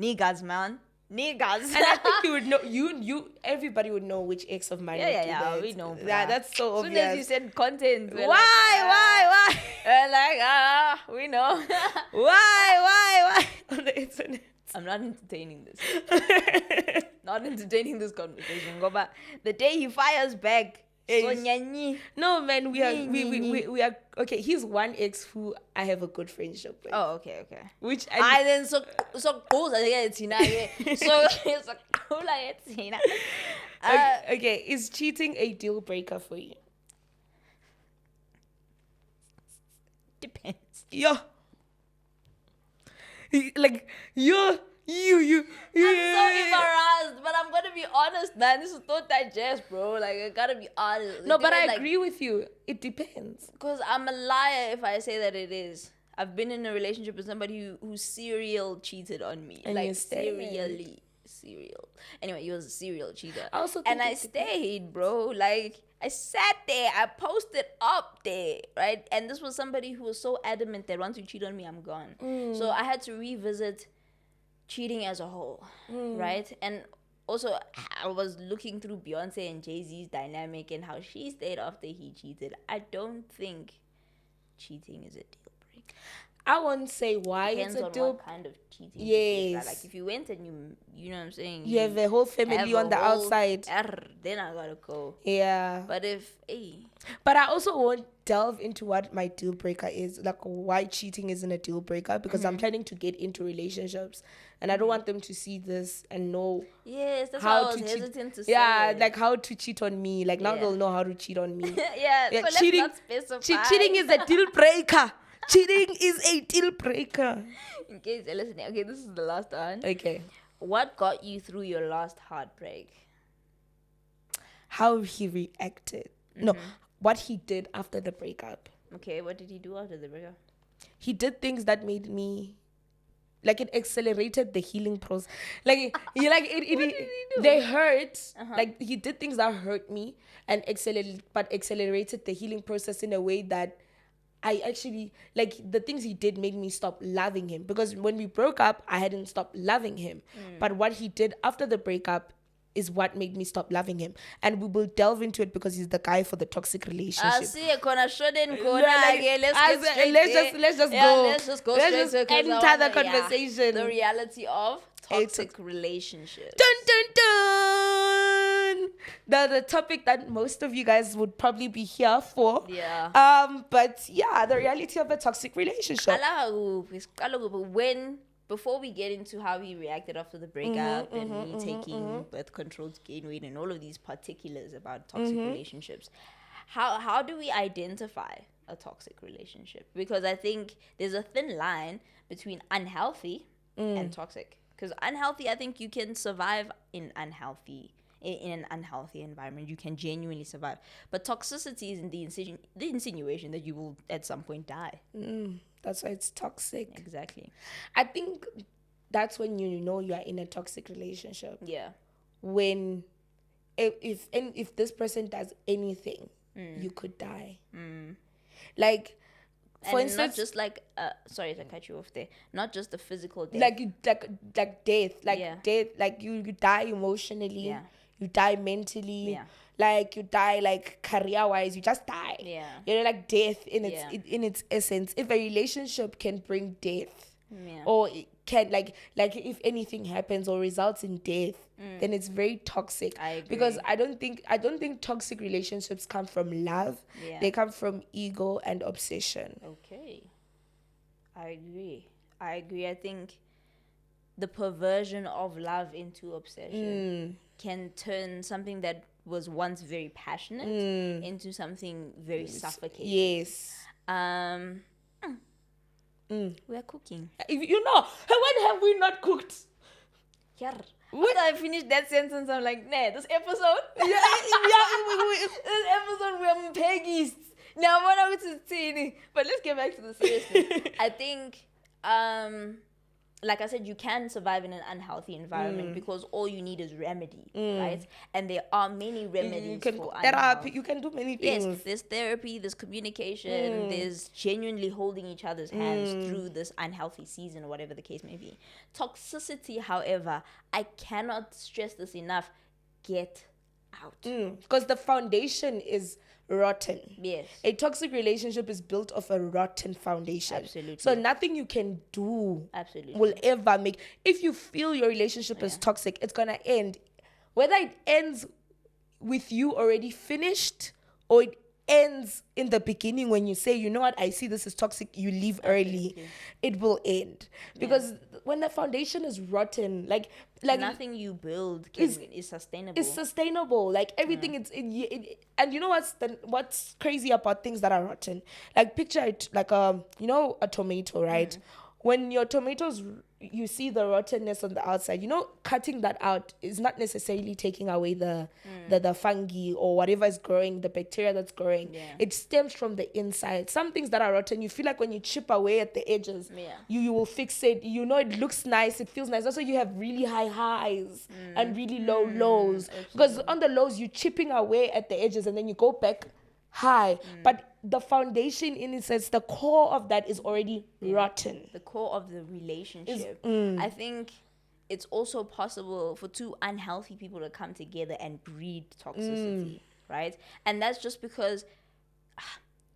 Niggas, man. Niggas. And I think you would know, everybody would know which ex of mine would do that. We know. Yeah, that's so obvious. As soon as you said content, Why? We're like, we know. Why? On the internet. I'm not entertaining this. Not entertaining this conversation. Go back. The day he fires back. No, man, we are okay. He's one ex who I have a good friendship with. Oh, okay. Which then so close again, Tina. So cool again, Tina. Okay, is cheating a deal breaker for you? Depends. Yeah. Like you. I'm so embarrassed, but I'm gonna be honest, man. This is not digest, bro. Like I gotta be honest. No, but I agree with you. It depends. Because I'm a liar if I say that it is. I've been in a relationship with somebody who serial cheated on me. And like you stayed. serial. Anyway, he was a serial cheater. I also and I stayed, bro. Like I sat there, I posted up there, right? And this was somebody who was so adamant that once you cheat on me, I'm gone. So I had to revisit cheating as a whole, right? And also I was looking through Beyonce and Jay-Z's dynamic and how she stayed after he cheated. I don't think cheating is a deal breaker. I won't say why Depends it's a on deal. what kind of cheating. Yes. Like if you went and you know what I'm saying, You have a whole family on the outside. Then I gotta go. Yeah. But But I also won't delve into what my deal breaker is, like why cheating isn't a deal breaker, because I'm planning to get into relationships and I don't want them to see this and know that's how why I was to hesitant to cheat. Yeah, say. like how to cheat on me. Like now they'll know how to cheat on me. Yeah, so cheating, let's not specify. cheating is a deal breaker. Cheating is a deal breaker. In case you're listening, okay, this is the last one. Okay. What got you through your last heartbreak? How he reacted. No, what he did after the breakup. Okay, what did he do after the breakup? He did things that made me like it accelerated the healing process. Like you like What did he do? they hurt. Like he did things that hurt me and accelerated the healing process in a way that I actually like the things he did made me stop loving him, because when we broke up, I hadn't stopped loving him. But what he did after the breakup is what made me stop loving him, and we will delve into it because he's the guy for the toxic relationship. Let's just go straight to enter the conversation. The reality of toxic relationships. Dun dun dun. The topic that most of you guys would probably be here for. Yeah. But yeah, the reality of a toxic relationship. Before we get into how he reacted after the breakup and me taking birth control to gain weight and all of these particulars about toxic relationships, how do we identify a toxic relationship? Because I think there's a thin line between unhealthy and toxic. Because unhealthy, I think you can survive in an unhealthy environment. You can genuinely survive. But toxicity is in the insinuation that you will at some point die. That's why it's toxic. Exactly. I think that's when you know you are in a toxic relationship. Yeah. When if this person does anything, you could die. Like, for instance, not just like sorry to cut you off there. Not just the physical death. Like death. Death. Like you die emotionally. Yeah. You die mentally. Yeah. Like you die like career wise. You just die. Yeah. You know, like death in its essence. If a relationship can bring death, Yeah. or it can like if anything happens or results in death, then it's very toxic. I agree. Because I don't think toxic relationships come from love. Yeah. They come from ego and obsession. Okay. I agree. I think the perversion of love into obsession can turn something that was once very passionate into something very suffocating. Yes. We are cooking. You know, when have we not cooked? Yeah. After I finished that sentence, I'm like, nah, this episode, Yeah. this episode we're peggies. Now what are we to say? But let's get back to the seriousness. I think, like I said, you can survive in an unhealthy environment because all you need is remedy, right? And there are many remedies You can for therapy. unhealth. You can do many things. Yes, there's therapy, there's communication, there's genuinely holding each other's hands through this unhealthy season or whatever the case may be. Toxicity, however, I cannot stress this enough, get out. Because the foundation is rotten. Yes. A toxic relationship is built off a rotten foundation. Absolutely. So nothing you can do Absolutely. will ever make. If you feel your relationship is toxic, it's gonna end. Whether it ends with you already finished or it ends in the beginning when you say, you know what, I see this is toxic, you leave early, it will end. Because when the foundation is rotten, like nothing you build is sustainable. It's sustainable. Like everything, and you know what's crazy about things that are rotten? Like picture it like a tomato, right? When your tomatoes, you see the rottenness on the outside. You know, cutting that out is not necessarily taking away the fungi or whatever is growing, the bacteria that's growing. Yeah. It stems from the inside. Some things that are rotten, you feel like when you chip away at the edges, you will fix it. You know, it looks nice, it feels nice. Also, you have really high highs and really low lows. Because on the lows, you're chipping away at the edges and then you go back high. But the foundation, in a sense, the core of that is already rotten. The core of the relationship. I think it's also possible for two unhealthy people to come together and breed toxicity, right? And that's just because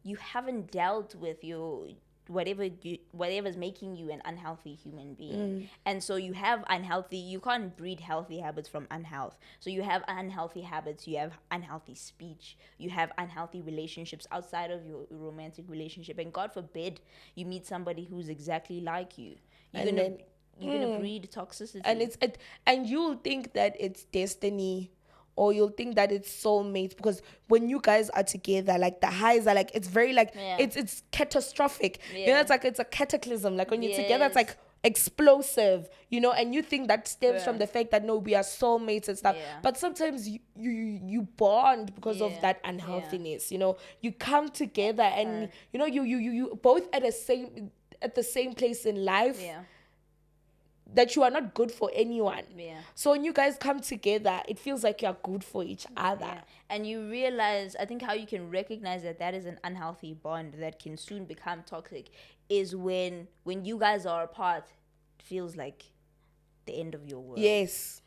you haven't dealt with your whatever's making you an unhealthy human being. And so you can't breed healthy habits from unhealth. So you have unhealthy habits, you have unhealthy speech, you have unhealthy relationships outside of your romantic relationship. And God forbid you meet somebody who's exactly like you. You're gonna breed toxicity. And you'll think that it's destiny, or you'll think that it's soulmates, because when you guys are together, like the highs are like, it's very like, it's catastrophic. You know, it's like, it's a cataclysm. Like when you're together, it's like explosive, you know, and you think that stems from the fact that, no, we are soulmates and stuff. But sometimes you bond because of that unhealthiness, you know. You come together and, you know, you both at the same place in life. that you are not good for anyone. Yeah. So when you guys come together, it feels like you're good for each other. Yeah. And you realize, I think how you can recognize that is an unhealthy bond that can soon become toxic is when you guys are apart, it feels like the end of your world. Yes.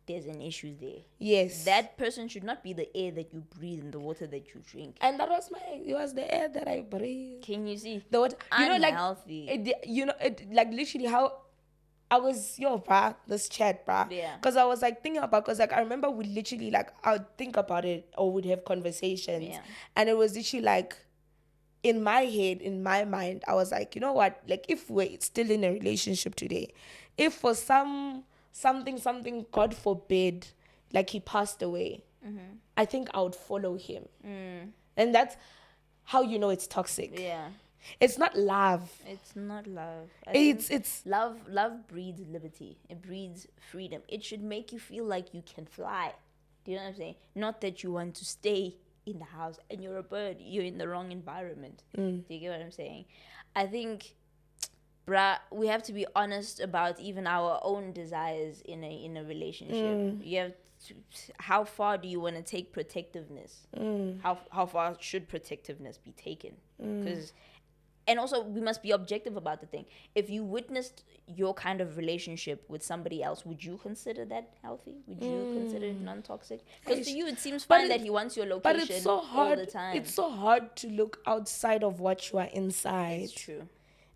There's an issue there. Yes. That person should not be the air that you breathe and the water that you drink. And that was it was the air that I breathed. Can you see? The water, unhealthy. Like literally how I was, this chat, bruh. Yeah. Because I was like thinking about, because like I remember we literally like, I would think about it or we'd have conversations. Yeah. And it was literally like, in my head, in my mind, I was like, you know what? Like if we're still in a relationship today, if for something, God forbid, like he passed away, I think I would follow him. And that's how you know it's toxic. Yeah. It's not love. It's not love. It's love. Love breeds liberty. It breeds freedom. It should make you feel like you can fly. Do you know what I'm saying? Not that you want to stay in the house and you're a bird. You're in the wrong environment. Do you get what I'm saying? I think, we have to be honest about even our own desires in a relationship. You have to, how far do you want to take protectiveness? How far should protectiveness be taken? Because and also, we must be objective about the thing. If you witnessed your kind of relationship with somebody else, would you consider that healthy? Would you consider it non-toxic? Because to you, it seems fine that he wants your location but it's so hard, all the time. It's so hard to look outside of what you are inside. It's true.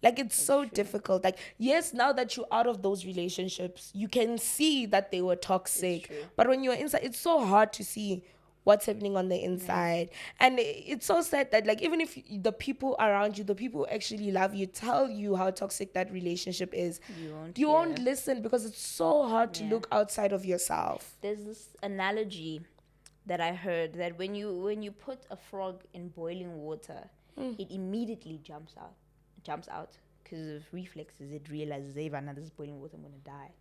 Like, it's so difficult. Like, yes, now that you're out of those relationships, you can see that they were toxic. But when you're inside, it's so hard to see what's happening on the inside. And it's so sad that, like, even if the people around you, the people who actually love you, tell you how toxic that relationship is, you won't listen, because it's so hard to look outside of yourself. There's this analogy that I heard that when you put a frog in boiling water, it immediately jumps out because of reflexes. It realizes, hey, Vanna, this is boiling water, I'm going to die.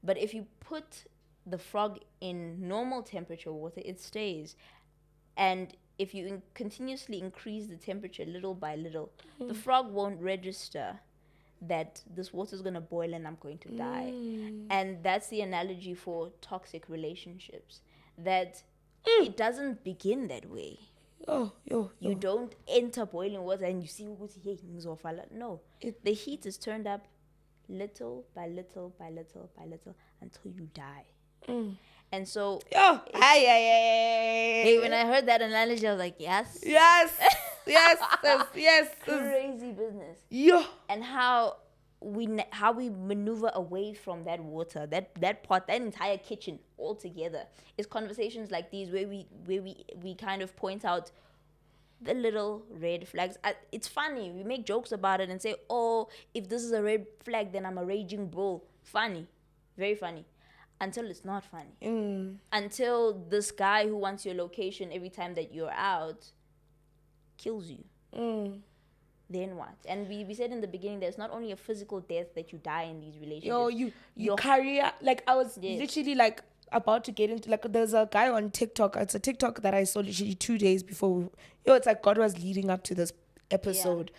But if you put the frog in normal temperature water, it stays. And if you continuously increase the temperature little by little, the frog won't register that this water is going to boil and I'm going to die. And that's the analogy for toxic relationships, that it doesn't begin that way. You don't enter boiling water and you see, no, the heat is turned up little by little by little by little until you die. And so hey, when I heard that analogy, I was like, yes, crazy business. And how we maneuver away from that water, that pot, that entire kitchen altogether, is conversations like these where we kind of point out the little red flags. It's funny, we make jokes about it and say, oh, if this is a red flag, then I'm a raging bull. Funny, very funny. Until it's not funny. Until this guy who wants your location every time that you're out kills you. Then what? And we said in the beginning, there's not only a physical death that you die in these relationships. Your career, like, I was literally like about to get into, like, there's a guy on TikTok. It's a TikTok that I saw literally 2 days before. It's like God was leading up to this episode.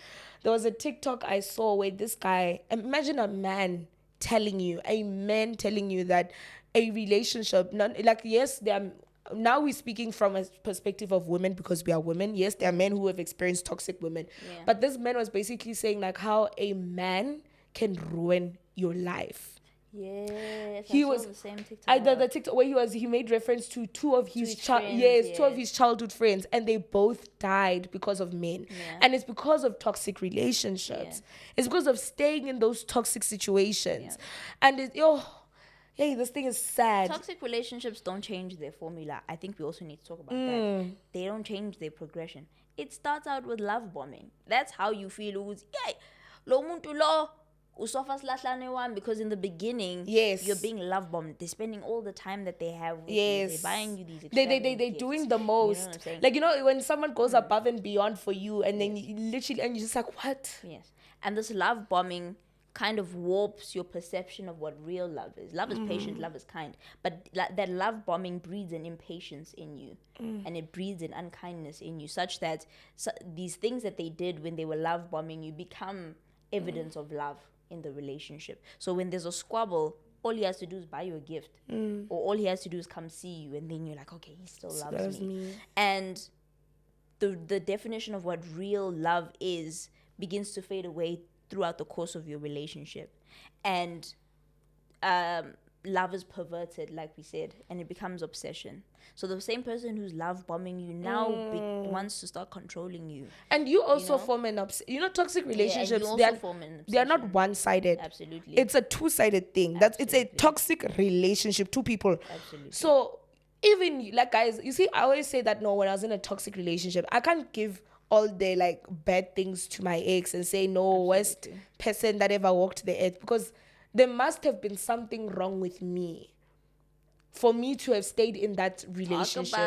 There was a TikTok I saw where this guy, imagine a man telling you that a relationship, now we're speaking from a perspective of women because we are women. Yes, there are men who have experienced toxic women. But this man was basically saying like how a man can ruin your life. Yes, he I was saw the same TikTok. The TikTok where he made reference to two of his childhood friends, and they both died because of men. And it's because of toxic relationships. It's because of staying in those toxic situations. And this thing is sad. Toxic relationships don't change their formula. I think we also need to talk about that. They don't change their progression. It starts out with love bombing. That's how you feel. Because in the beginning, you're being love bombed. They're spending all the time that they have with you. They're buying you these extravagant they're gifts. doing the most. You know what I'm saying? Like, when someone goes above and beyond for you, and then you literally, and you're just like, what? Yes. And this love bombing kind of warps your perception of what real love is. Love is patient, love is kind. But that love bombing breeds an impatience in you. And it breeds an unkindness in you, such that these things that they did when they were love bombing you become evidence of love in the relationship. So when there's a squabble, all he has to do is buy you a gift, or all he has to do is come see you, and then you're like, okay, he still loves me. And the definition of what real love is begins to fade away throughout the course of your relationship. And love is perverted, like we said, and it becomes obsession. So the same person who's love bombing you now wants to start controlling you. And you also form an toxic relationships, they are not one-sided. Absolutely. It's a two-sided thing. It's a toxic relationship, two people. Absolutely. So even like, guys, you see, I always say that when I was in a toxic relationship, I can't give all the like bad things to my ex and say worst person that ever walked the earth, because there must have been something wrong with me for me to have stayed in that relationship.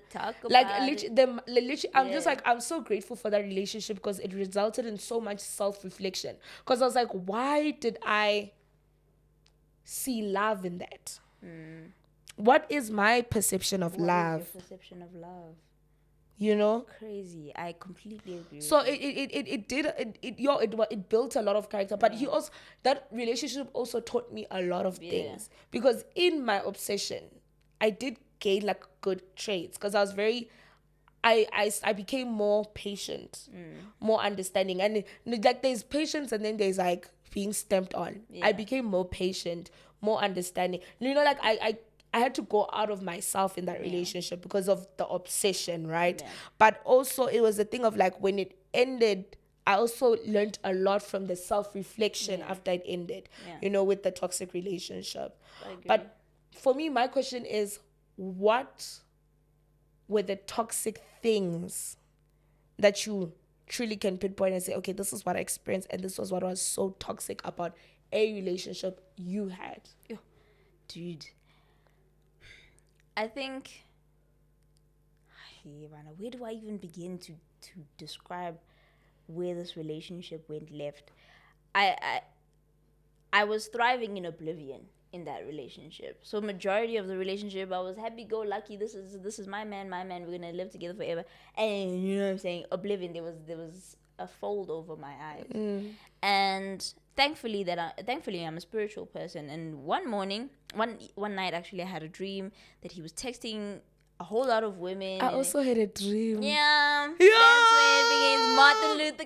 Talk about it. I'm just like, I'm so grateful for that relationship because it resulted in so much self-reflection. Because I was like, why did I see love in that? What is my perception of love? What is your perception of love? Crazy. I completely agree. So it built a lot of character, but that relationship also taught me a lot of things, because in my obsession I did gain like good traits, because I was I became more patient, more understanding, and like there's patience and then there's like being stamped on. I became more patient, more understanding. Like I had to go out of myself in that relationship because of the obsession, right? Yeah. But also it was a thing of like, when it ended, I also learned a lot from the self-reflection after it ended, with the toxic relationship. But for me, my question is, what were the toxic things that you truly can pinpoint and say, okay, this is what I experienced and this was what was so toxic about a relationship you had? Dude, I think, where do I even begin to describe where this relationship went left? I was thriving in oblivion in that relationship. So majority of the relationship, I was happy-go-lucky. This is my man. We're gonna live together forever. And you know what I'm saying? Oblivion. There was a fold over my eyes. And thankfully I'm a spiritual person. And one night actually, I had a dream that he was texting a whole lot of women. I also had a dream. Yeah. That's where it begins. Martin Luther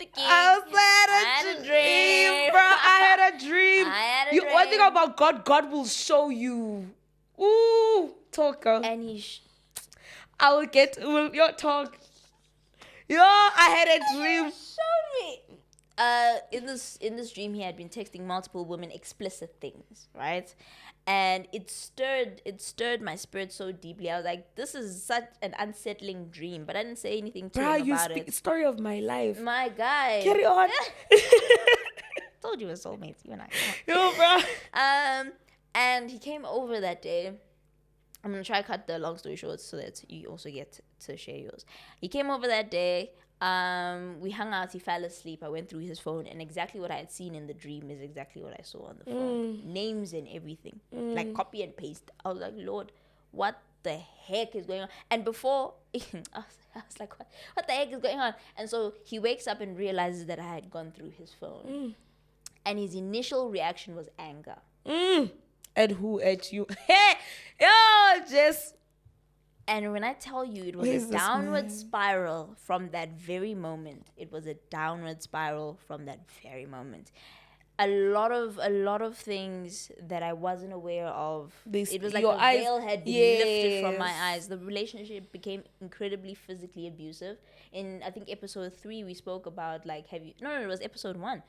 King. I also had a dream, bro. I had a dream. One thing about God will show you. Ooh, talker. And your talk. I had a dream. Showed me. In this dream, he had been texting multiple women explicit things, right? And it stirred my spirit so deeply. I was like, this is such an unsettling dream, but I didn't say anything to him about it. Story of my life. My guy. Carry on. Told you we're soulmates, you and I. Yo, bro. And he came over that day. I'm gonna try to cut the long story short so that you also get to share yours. He came over that day. We hung out, he fell asleep. I went through his phone, and exactly what I had seen in the dream is exactly what I saw on the phone. Names and everything. Like copy and paste. I was like, Lord, what the heck is going on? And before, I was like, what the heck is going on? And so he wakes up and realizes that I had gone through his phone. And his initial reaction was anger. At who? At you? Hey! Yo, just... And when I tell you, it was a downward spiral from that very moment. It was a downward spiral from that very moment. A lot of things that I wasn't aware of. It was like the veil had been lifted from my eyes. The relationship became incredibly physically abusive. In, I think, episode 3, we spoke about, like, it was episode 1,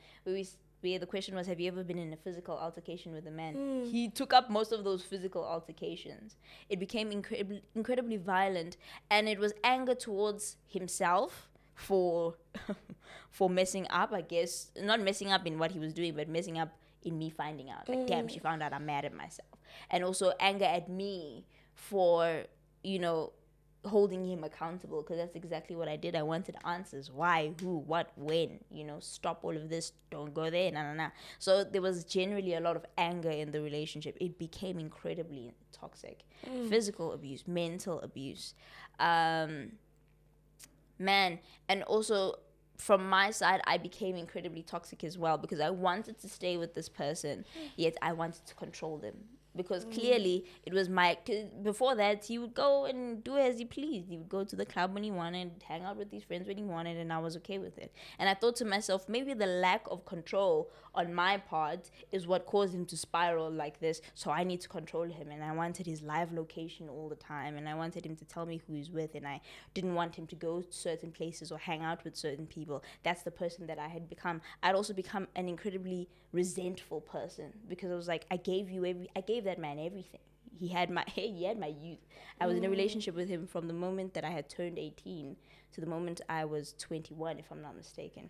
where the question was, have you ever been in a physical altercation with a man? He took up most of those physical altercations. It became incredibly violent, and it was anger towards himself for messing up, I guess. Not messing up in what he was doing, but messing up in me finding out. Like, damn, she found out, I'm mad at myself. And also anger at me for, holding him accountable, because that's exactly what I did. I wanted answers. Why, who, what, when, stop all of this, don't go there, nah. So there was generally a lot of anger in the relationship. It became incredibly toxic. Physical abuse, mental abuse, and also from my side, I became incredibly toxic as well, because I wanted to stay with this person, yet I wanted to control them. Because clearly it was before that, he would go and do as he pleased. He would go to the club when he wanted, hang out with his friends when he wanted, and I was okay with it. And I thought to myself, maybe the lack of control on my part is what caused him to spiral like this. So I need to control him. And I wanted his live location all the time. And I wanted him to tell me who he's with. And I didn't want him to go to certain places or hang out with certain people. That's the person that I had become. I'd also become an incredibly resentful person, because I was like, I gave that man everything. He had my youth. I was in a relationship with him from the moment that I had turned 18 to the moment I was 21, if I'm not mistaken.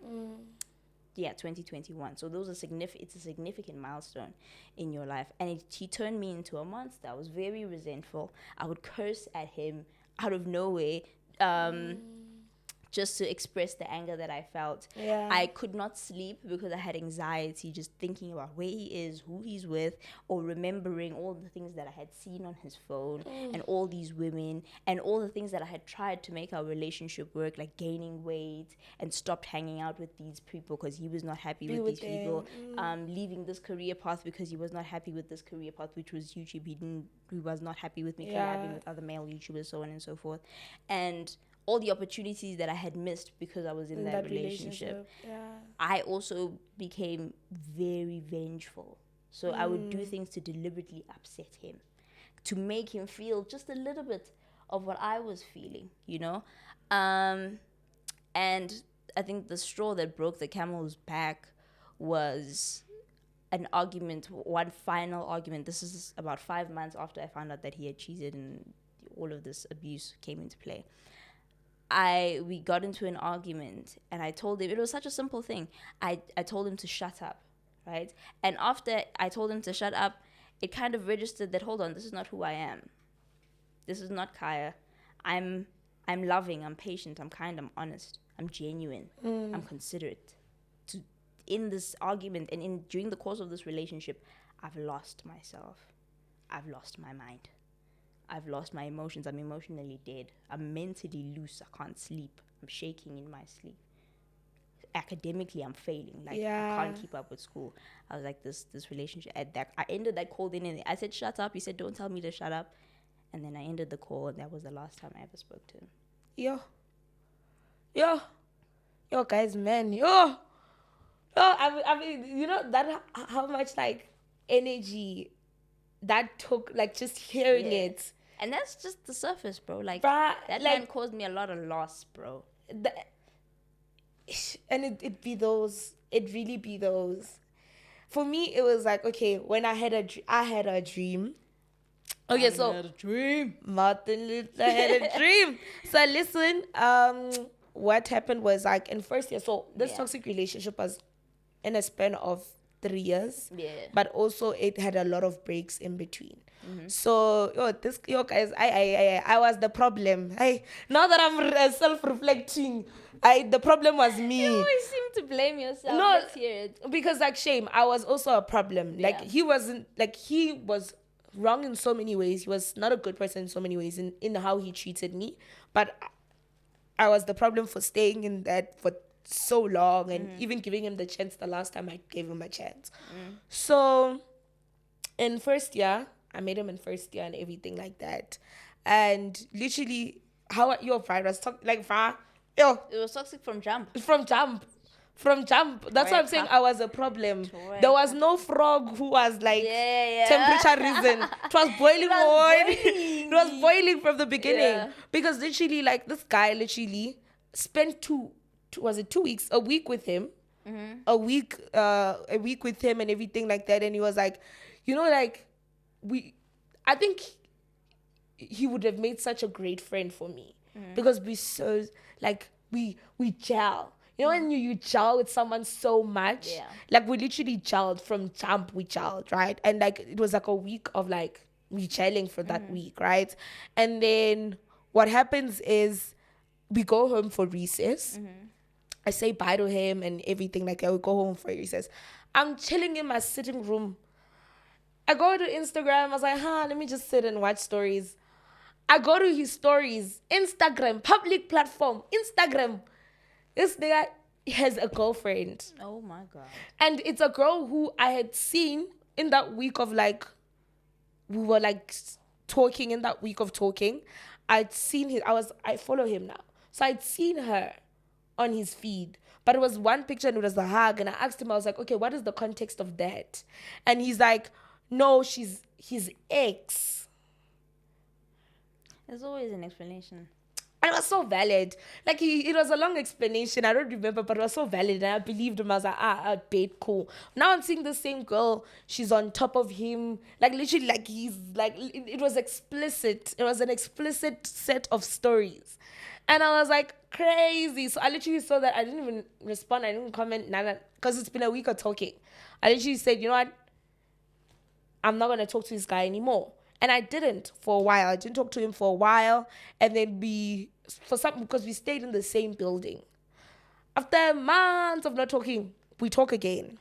Yeah, 2021. So those are it's a significant milestone in your life. And he turned me into a monster. I was very resentful. I would curse at him out of nowhere. Just to express the anger that I felt. Yeah. I could not sleep because I had anxiety just thinking about where he is, who he's with, or remembering all the things that I had seen on his phone and all these women and all the things that I had tried to make our relationship work, like gaining weight and stopped hanging out with these people because he was not happy with these people, leaving this career path because he was not happy with this career path, which was YouTube. He was not happy with me collabing with other male YouTubers, so on and so forth. And all the opportunities that I had missed because I was in that relationship. I also became very vengeful. So I would do things to deliberately upset him, to make him feel just a little bit of what I was feeling, you know? And I think the straw that broke the camel's back was an argument, one final argument. This is about 5 months after I found out that he had cheated and all of this abuse came into play. We got into an argument, and I told him, it was such a simple thing. I told him to shut up, right? And after I told him to shut up, it kind of registered that, hold on, this is not who I am. This is not Caiah. I'm loving, I'm patient, I'm kind, I'm honest, I'm genuine, I'm considerate. In this argument and during the course of this relationship, I've lost myself. I've lost my mind. I've lost my emotions. I'm emotionally dead. I'm mentally loose. I can't sleep. I'm shaking in my sleep. Academically, I'm failing. Like, I can't keep up with school. I was like, this relationship. I ended that call then, and I said, shut up. He said, don't tell me to shut up. And then I ended the call, and that was the last time I ever spoke to him. Yo, guys, man, I mean, you know that how much like energy that took, like just hearing it. And that's just the surface, bro. Like, that man caused me a lot of loss, bro. And it really be those. For me, it was like, okay, when I had a dream. Okay, so Martin Luther had a dream. So listen, what happened was like in first year. So this toxic relationship was in a span of 3 years. Yeah. But also it had a lot of breaks in between. So guys, I was the problem. Now that I'm self-reflecting, the problem was me. You always seem to blame yourself. No, let's hear it. Because like shame, I was also a problem. Like he was wrong in so many ways. He was not a good person in so many ways in how he treated me. But I was the problem for staying in that for so long and even giving him the chance the last time I gave him a chance. So in first year, I made him in first year and everything like that. And literally, your pride was toxic. It was toxic from jump. From jump. That's why I'm saying I was a problem. There was no frog who was like temperature risen. It was boiling It was boiling from the beginning. Yeah. Because literally, like this guy literally spent 2 weeks, a week with him. A week with him and everything like that. And he was like, you know, like I think he would have made such a great friend for me because we so like we gel. You know, when you gel with someone so much, like we literally gelled from jump. We gelled, right? And like it was like a week of like we gelling for that week, right? And then what happens is we go home for recess. I say bye to him and everything. Like I would go home for recess. I'm chilling in my sitting room. I go to Instagram. I was like, let me just sit and watch stories. I go to his stories. Instagram, public platform, Instagram. This nigga has a girlfriend. Oh my God. And it's a girl who I had seen in that week of like, we were like talking in that week of talking. I'd seen him, I follow him now. So I'd seen her on his feed. But it was one picture and it was the hug. And I asked him, I was like, okay, what is the context of that? And he's like, no, she's his ex. There's always an explanation. And it was so valid. Like, it was a long explanation. I don't remember, but it was so valid. And I believed him. I was like, babe, cool. Now I'm seeing the same girl. She's on top of him. Like, literally, like, he's, like, it was explicit. It was an explicit set of stories. And I was like, crazy. So I literally saw that. I didn't even respond. I didn't comment. Nada. Because it's been a week of talking. I literally said, you know what? I'm not going to talk to this guy anymore. And I didn't for a while. I didn't talk to him for a while. And then because we stayed in the same building. After months of not talking, we talk again.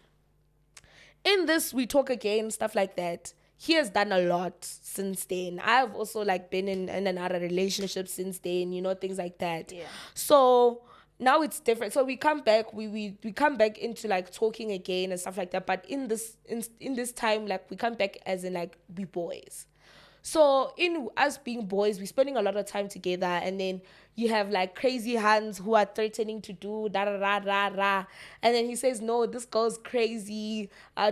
In this, we talk again, stuff like that. He has done a lot since then. I've also like been in another relationship since then, you know, things like that. Yeah. So now it's different. So we come back, we come back into like talking again and stuff like that. But in this time, like we come back as in like we boys. So in us being boys, we're spending a lot of time together, and then you have like crazy hands who are threatening to do da da da da da, and then he says, "No, this girl's crazy.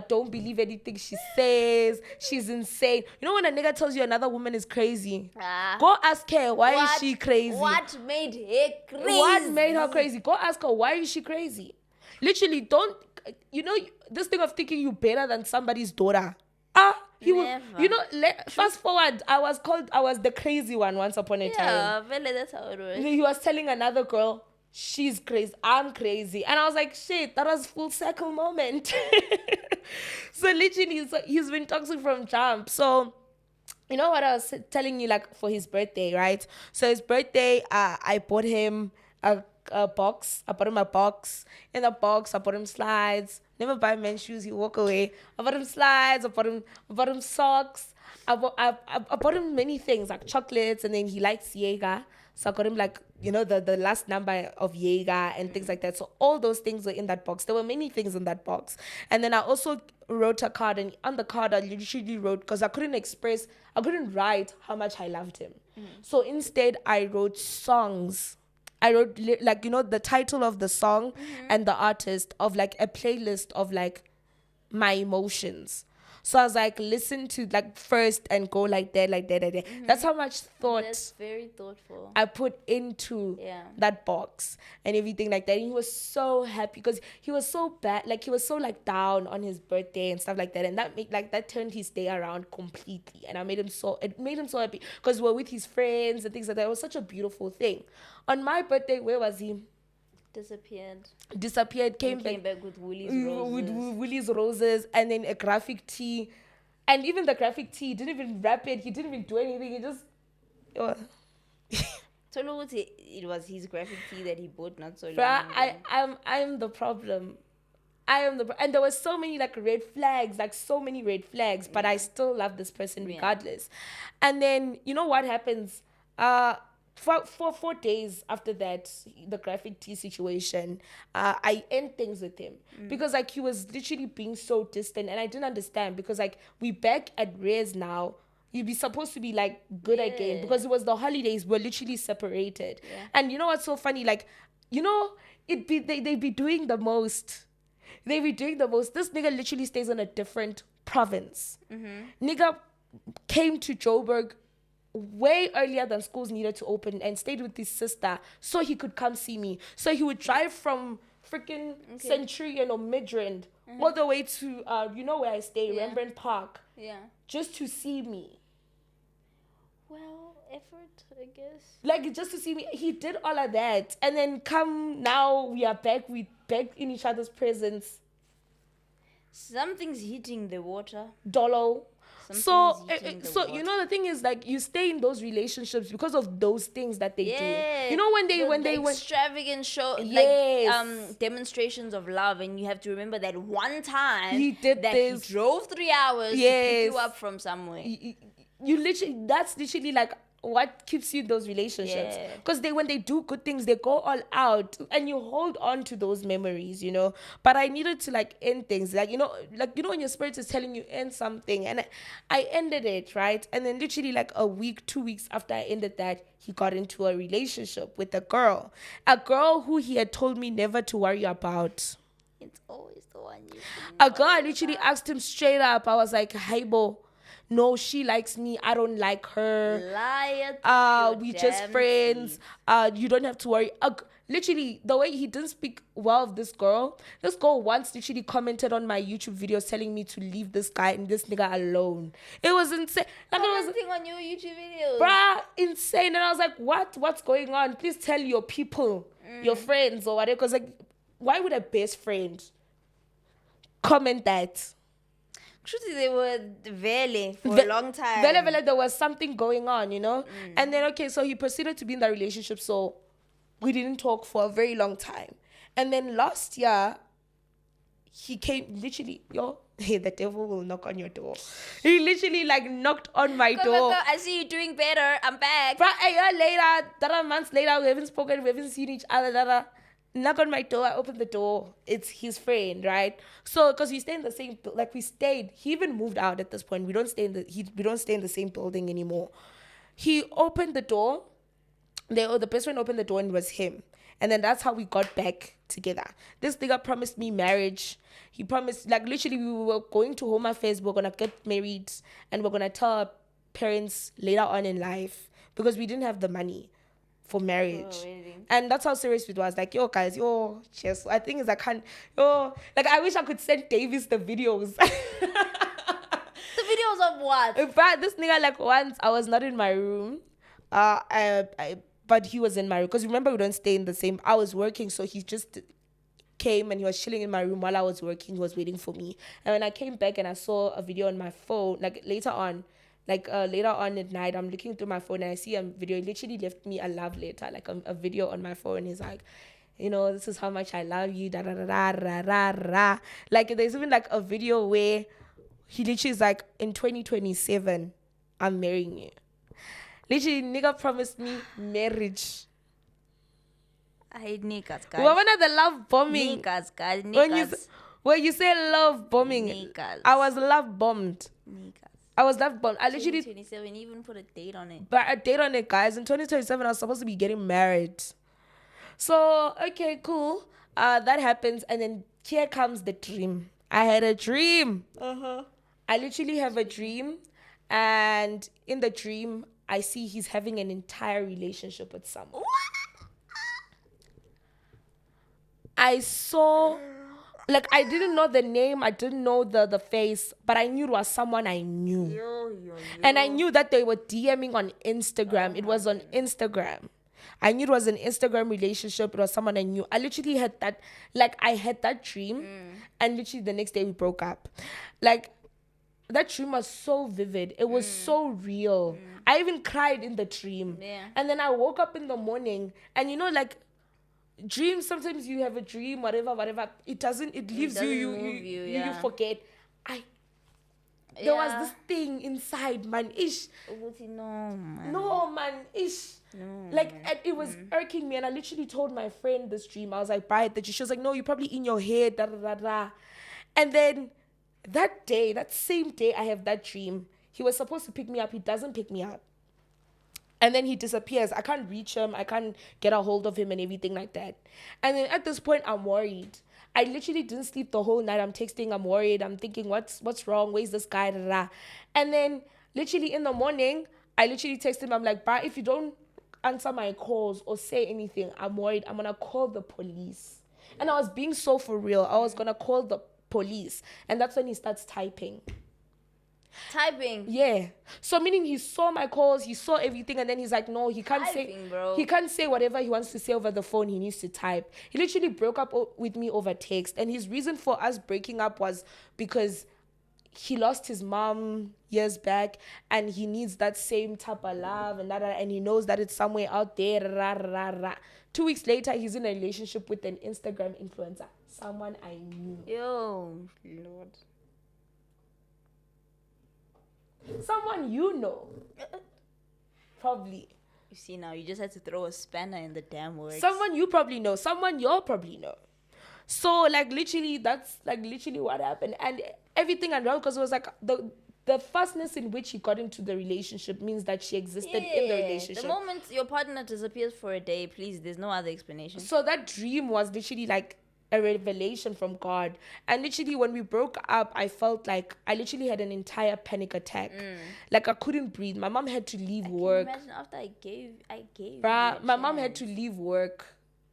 Don't believe anything she says. She's insane." You know when a nigga tells you another woman is crazy, go ask her why is she crazy. What made her crazy? What made her crazy? Go ask her why is she crazy. Literally, don't. You know this thing of thinking you better than somebody's daughter. Fast forward, I was the crazy one once upon a time. Yeah, really, that's how it was. He was telling another girl, she's crazy, I'm crazy. And I was like, shit, that was full circle moment. So literally, he's been toxic from jump. So, you know what I was telling you, like, for his birthday, right? So his birthday, I bought him a box. I bought him a box. In the box, I bought him slides. Never buy men's shoes, he walk away. I bought him slides, I bought him socks. I bought him many things, like chocolates, and then he likes Jaeger. So I got him like, you know, the last number of Jaeger and things like that. So all those things were in that box. There were many things in that box. And then I also wrote a card, and on the card I literally wrote, because I couldn't write how much I loved him. So instead I wrote songs. I wrote like, you know, the title of the song and the artist of like a playlist of like my emotions. So I was like, listen to like first and go like that. That's how much thought. That's very thoughtful. I put into that box and everything like that. And he was so happy because he was so bad. Like he was so like down on his birthday and stuff like that. And that turned his day around completely. And it made him so happy because we were with his friends and things like that. It was such a beautiful thing. On my birthday, where was he? Disappeared. Came back with Woolie's roses and then a graphic tee, and even the graphic tee didn't even wrap it. He didn't even do anything. He just. It was his graphic tee that he bought not so long ago. I'm the problem. And there were so many like red flags, but I still love this person regardless. And then you know what happens? For 4 days after that, the graphic tee situation, I end things with him because like he was literally being so distant, and I didn't understand because like we back at Reyes now. You'd be supposed to be like good again because it was the holidays. We're literally separated, and you know what's so funny? Like, you know, they be doing the most. They be doing the most. This nigga literally stays in a different province. Nigga came to Joburg way earlier than schools needed to open and stayed with his sister so he could come see me. So he would drive from freaking Centurion or Midrand all the way to, you know where I stay, Rembrandt Park. Yeah. Just to see me. Well, effort, I guess. Like, just to see me. He did all of that. And then now we are back. We back in each other's presence. Something's hitting the water. Dolo. So you know, the thing is, like, you stay in those relationships because of those things that they do. You know, when they extravagant show, like demonstrations of love, and you have to remember that one time he drove 3 hours to pick you up from somewhere. You literally, that's literally like what keeps you in those relationships. Yeah. Because when they do good things, they go all out and you hold on to those memories, But I needed to like end things. Like, when your spirit is telling you end something. And I ended it, right? And then literally like a week, 2 weeks after I ended that, he got into a relationship with a girl who he had told me never to worry about. It's always the one you A girl, I literally asked him straight up. I was like, hey, bo, no, she likes me. I don't like her. Liar. We just friends. You don't have to worry. Literally, the way he didn't speak well of this girl once literally commented on my YouTube videos telling me to leave this guy and this nigga alone. It was insane. Like, Commenting on your YouTube videos. Bruh, insane. And I was like, what's going on? Please tell your people, your friends or whatever. Because, like, why would a best friend comment that? Truly, they were vele for a long time. Vele, there was something going on, And then, okay, so he proceeded to be in that relationship. So we didn't talk for a very long time. And then last year, he came literally, hey, the devil will knock on your door. He literally like knocked on my door. I see you doing better. I'm back. But a year later, months later, we haven't spoken, we haven't seen each other. Knock on my door, I opened the door. It's his friend, right? So, because we stay in the same, he even moved out at this point. We don't stay in the same building anymore. He opened the door. The best friend opened the door and it was him. And then that's how we got back together. This nigga promised me marriage. He promised, like, literally, we were going to Home Affairs. We're going to get married. And we're going to tell our parents later on in life. Because we didn't have the money for marriage. And that's how serious it was. Like, guys, cheers. I think I wish I could send Davis the videos. The videos of what? In fact, this nigga, like, once I was not in my room. But he was in my room. Because remember, we don't stay in the same. I was working, so he just came and he was chilling in my room while I was working. He was waiting for me. And when I came back and I saw a video on my phone, like later on at night, I'm looking through my phone and I see a video. He literally left me a love letter, like a video on my phone. He's like, this is how much I love you, da da da da da da da. Like, there's even like a video where he literally is like, in 2027, I'm marrying you. Literally, nigga promised me marriage. I hate niggas, guys. What about the love bombing? Niggas, guys. Niggas. When you say love bombing, niggas. I was love bombed. Niggas. I was love bombed. I literally 2027, even put a date on it. But a date on it, guys. In 2027, I was supposed to be getting married. So, okay, cool. That happens, and then here comes the dream. I had a dream. I literally have a dream, and in the dream, I see he's having an entire relationship with someone. I saw, like, I didn't know the name, I didn't know the face, but I knew it was someone I knew. And I knew that they were DMing on Instagram. It was on Instagram. I knew it was an Instagram relationship. It was someone I knew. I literally had that, like, I had that dream, and literally the next day we broke up. Like, that dream was so vivid. It was so real. I even cried in the dream. Yeah. And then I woke up in the morning, and like, dreams, sometimes you have a dream, whatever, it leaves you forget. There was this thing inside, man, No, man. Like, it was irking me, and I literally told my friend this dream. I was like, buy it. She was like, no, you're probably in your head, da da da da. And then that same day I have that dream, he was supposed to pick me up. He doesn't pick me up. And then he disappears. I can't reach him. I can't get a hold of him and everything like that. And then at this point, I'm worried. I literally didn't sleep the whole night. I'm texting. I'm worried. I'm thinking, what's wrong? Where's this guy? Da, da, da. And then literally in the morning, I literally text him. I'm like, bro, if you don't answer my calls or say anything, I'm worried. I'm going to call the police. And I was being so for real. I was going to call the police. And that's when he starts typing. Yeah. So meaning he saw my calls, he saw everything, and then he's like, no, he can't say whatever he wants to say over the phone. He needs to type. He literally broke up with me over text, and his reason for us breaking up was because he lost his mom years back, and he needs that same type of love and he knows that it's somewhere out there. 2 weeks later, he's in a relationship with an Instagram influencer, someone I knew. Yo, Lord. Someone you know. probably. You see now, you just had to throw a spanner in the damn works. Someone you probably know. Someone you'll probably know. So, like, literally, that's, like, literally what happened. And everything unraveled because it was, like, the fastness in which he got into the relationship means that she existed in the relationship. The moment your partner disappears for a day, please, there's no other explanation. So that dream was literally, like, a revelation from God. And literally, when we broke up, I felt like I literally had an entire panic attack. Like, I couldn't breathe. My mom had to leave work. Imagine after I gave Bruh, my mom had to leave work.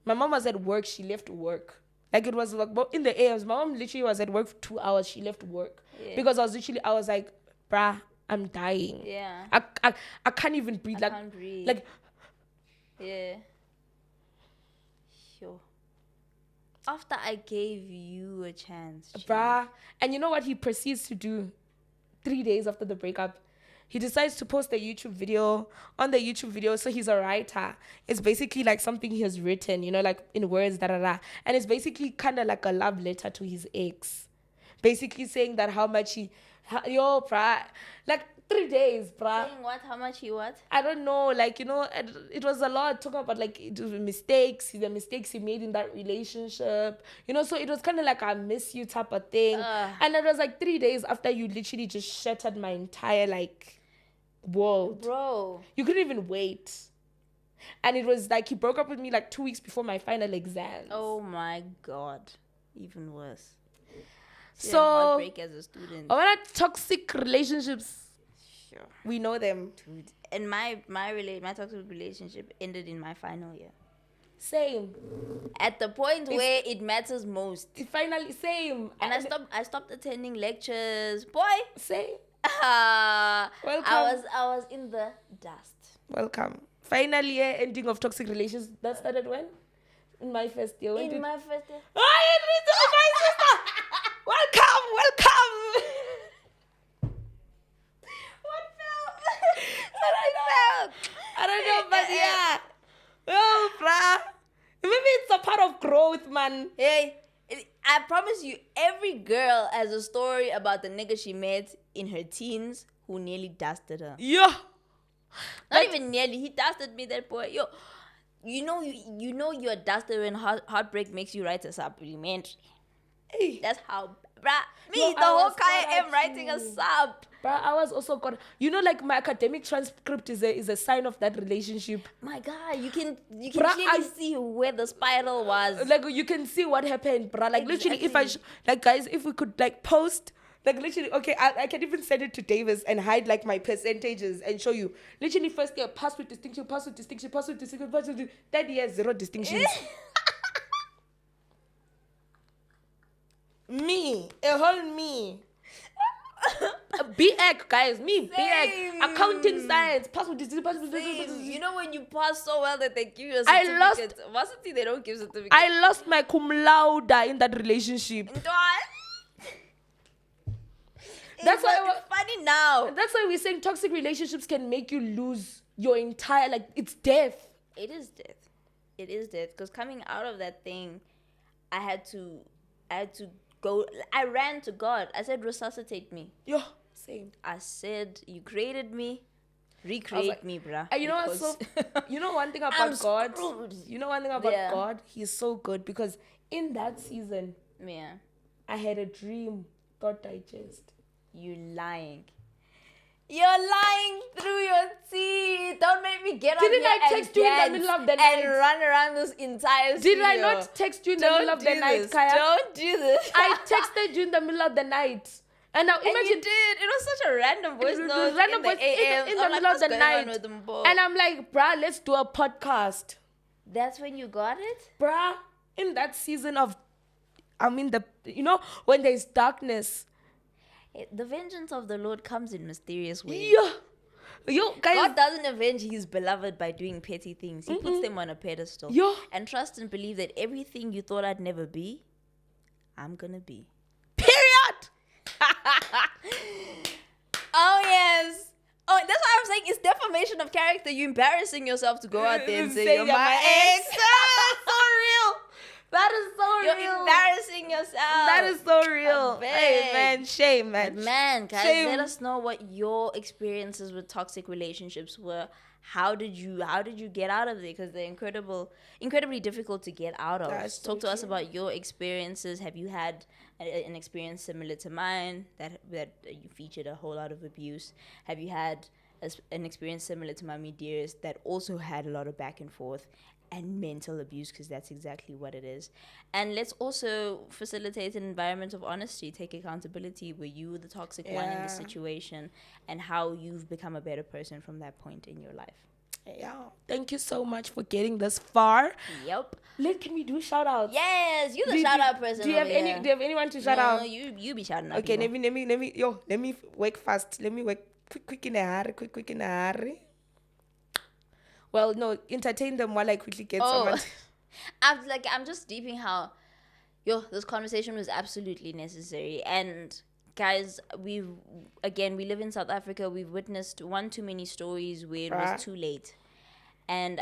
My mom was at work. She left work. Like, it was like in the AMs. My mom literally was at work for 2 hours. She left work. Because I was like, bruh, I'm dying. Yeah. I can't even breathe. I can't breathe. Like, yeah. Sure. After I gave you a chance. Bruh. And you know what he proceeds to do 3 days after the breakup? He decides to post a YouTube video. On the YouTube video, so he's a writer. It's basically like something he has written, you know, like in words, da-da-da. And it's basically kind of like a love letter to his ex. Basically saying that how much bruh. Like 3 days, bruh. Saying what? How much he what? I don't know, like, you know, it was a lot talking about, like, the mistakes he made in that relationship, you know, so it was kind of like a miss you type of thing. And it was like 3 days after you literally just shattered my entire, like, world. Bro. You couldn't even wait. And it was like he broke up with me like 2 weeks before my final exams. Oh my God. Even worse. So, heartbreak as a student. Our toxic relationships, Sure. we know them. Dude. And my toxic relationship ended in my final year. Same. At the point where it matters most. Finally, same. And I stopped attending lectures. Boy. Same. Welcome. I was in the dust. Welcome. Finally, ending of toxic relations. That started when? In my first year. My first year. Oh, my sister. Welcome. What felt? I don't know, but yeah. Oh, bruh. Maybe it's a part of growth, man. Hey, I promise you, every girl has a story about the nigga she met in her teens who nearly dusted her. Yeah. Not even nearly. He dusted me, that boy. Yo, you know you're dusted when heartbreak makes you write a supplementary. Hey. That's how, the whole Caiah M writing a sub. Bruh, I was also got, you know, like my academic transcript is a sign of that relationship. My God, you can clearly see where the spiral was. Like, you can see what happened, bruh. Like, Exactly. literally, guys, if we could, like, post, like, literally, okay, I can even send it to Davis and hide, like, my percentages and show you. Literally, first year, pass with distinction, third year, 0 distinctions. Me, a whole me. BX, guys, me, BX, accounting science, pass with distinction. You know when you pass so well that they give you a certificate. Varsity, they don't give certificates. I lost my cum laude in that relationship. That's why it's funny now. That's why we're saying toxic relationships can make you lose your entire, like, it's death. It is death. It is death. Because coming out of that thing, I had to go. I ran to God. I said, resuscitate me. Yeah, same. I said, you created me. Recreate me, bruh. You know what? So, you know one thing about God? You know one thing about God? He's so good because in that season, I had a dream, thought digest. You lying. You're lying through your teeth. Don't make me get up here I text you in the middle of the night and run around this entire studio? Did I not text you in the middle of the night, Caiah? Don't do this. I texted you in the middle of the night. And now imagine, you did. It was such a random voice note. Random voice in the middle of the night. And I'm like, bruh, let's do a podcast. That's when you got it? Bruh, in that season of, when there's darkness. The vengeance of the Lord comes in mysterious ways. Yeah. Yo, guys. God doesn't avenge his beloved by doing petty things. He puts them on a pedestal. Yeah. And trust and believe that everything you thought I'd never be, I'm gonna be. Period. Oh, yes. Oh, that's why I'm saying it's defamation of character. You're embarrassing yourself to go out there and say you're my ex. So real. That is so You're real. embarrassing yourself. That is so real. Hey, man, shame, man. But man, guys, shame. let us know what your experiences with toxic relationships were. How did you get out of it? Because they're incredibly difficult to get out of. That's Talk so to us true. about your experiences. Have you had an experience similar to mine that you featured a whole lot of abuse? Have you had an experience similar to Mommy Dearest that also had a lot of back and forth and mental abuse, because that's exactly what it is. And let's also facilitate an environment of honesty, take accountability where you were the toxic one in the situation, and how you've become a better person from that point in your life. Yeah. Thank you so much for getting this far. Yep. Can we do shout outs? Yes, you're the shout out person. Do you have anyone to shout out? No, you be shouting out. Okay, people. let me work fast. Let me work quick in a hurry, quick in a hurry. Well, no, entertain them while I quickly get someone. I'm just deeping how, this conversation was absolutely necessary. And guys, we live in South Africa. We've witnessed one too many stories where it was too late. And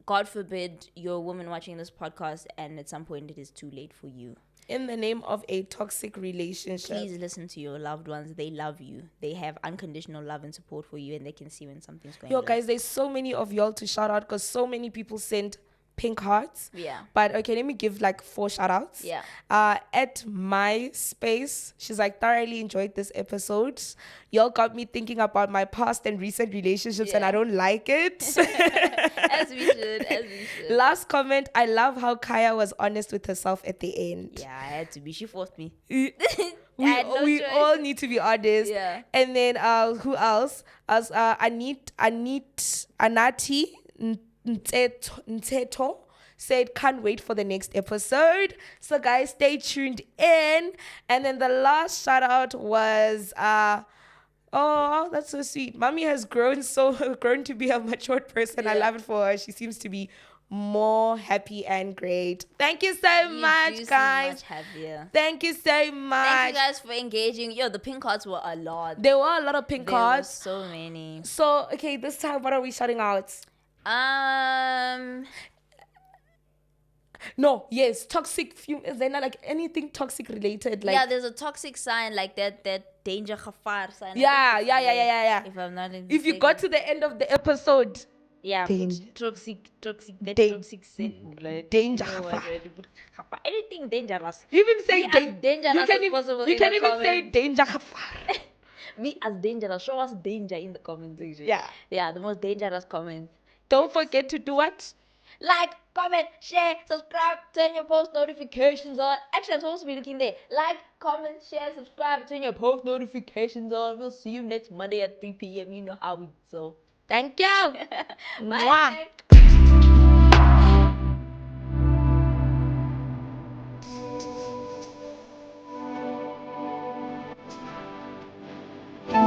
God forbid you're a woman watching this podcast and at some point it is too late for you. In the name of a toxic relationship, please listen to your loved ones. They love you. They have unconditional love and support for you, and they can see when something's going on. Guys, there's so many of y'all to shout out because so many people sent pink hearts. Yeah. But okay, let me give like 4 shout outs. Yeah. At my space, she's like, thoroughly enjoyed this episode. Y'all got me thinking about my past and recent relationships, and I don't like it. As we should. Last comment, I love how Caiah was honest with herself at the end. Yeah, I had to be. She forced me. We all need to be honest. Yeah. And then who else? Anati Nteto said, can't wait for the next episode. So guys, stay tuned in. And then the last shout out was oh, that's so sweet. Mommy has grown to be a matured person. Yeah. I love it for her. She seems to be more happy and great. Thank you so much, guys. Thank you so much. Thank you guys for engaging. The pink cards were a lot. There were a lot of pink cards. So many. So okay, this time what are we shouting out? No, yes, toxic. Is there not like anything toxic related? Like there's a toxic sign like that danger khafar sign. Yeah. If I'm not mistaken. If you got to the end of the episode, toxic danger. Anything dangerous. You even say dangerous. You can even say danger. Be as dangerous. Show us danger in the comment section. Yeah, the most dangerous comments. Don't forget to do what? Like, comment, share, subscribe, turn your post notifications on. Actually, I'm supposed to be looking there. Like, comment, share, subscribe, turn your post notifications on. We'll see you next Monday at 3 p.m. You know how we do. Thank you. Bye.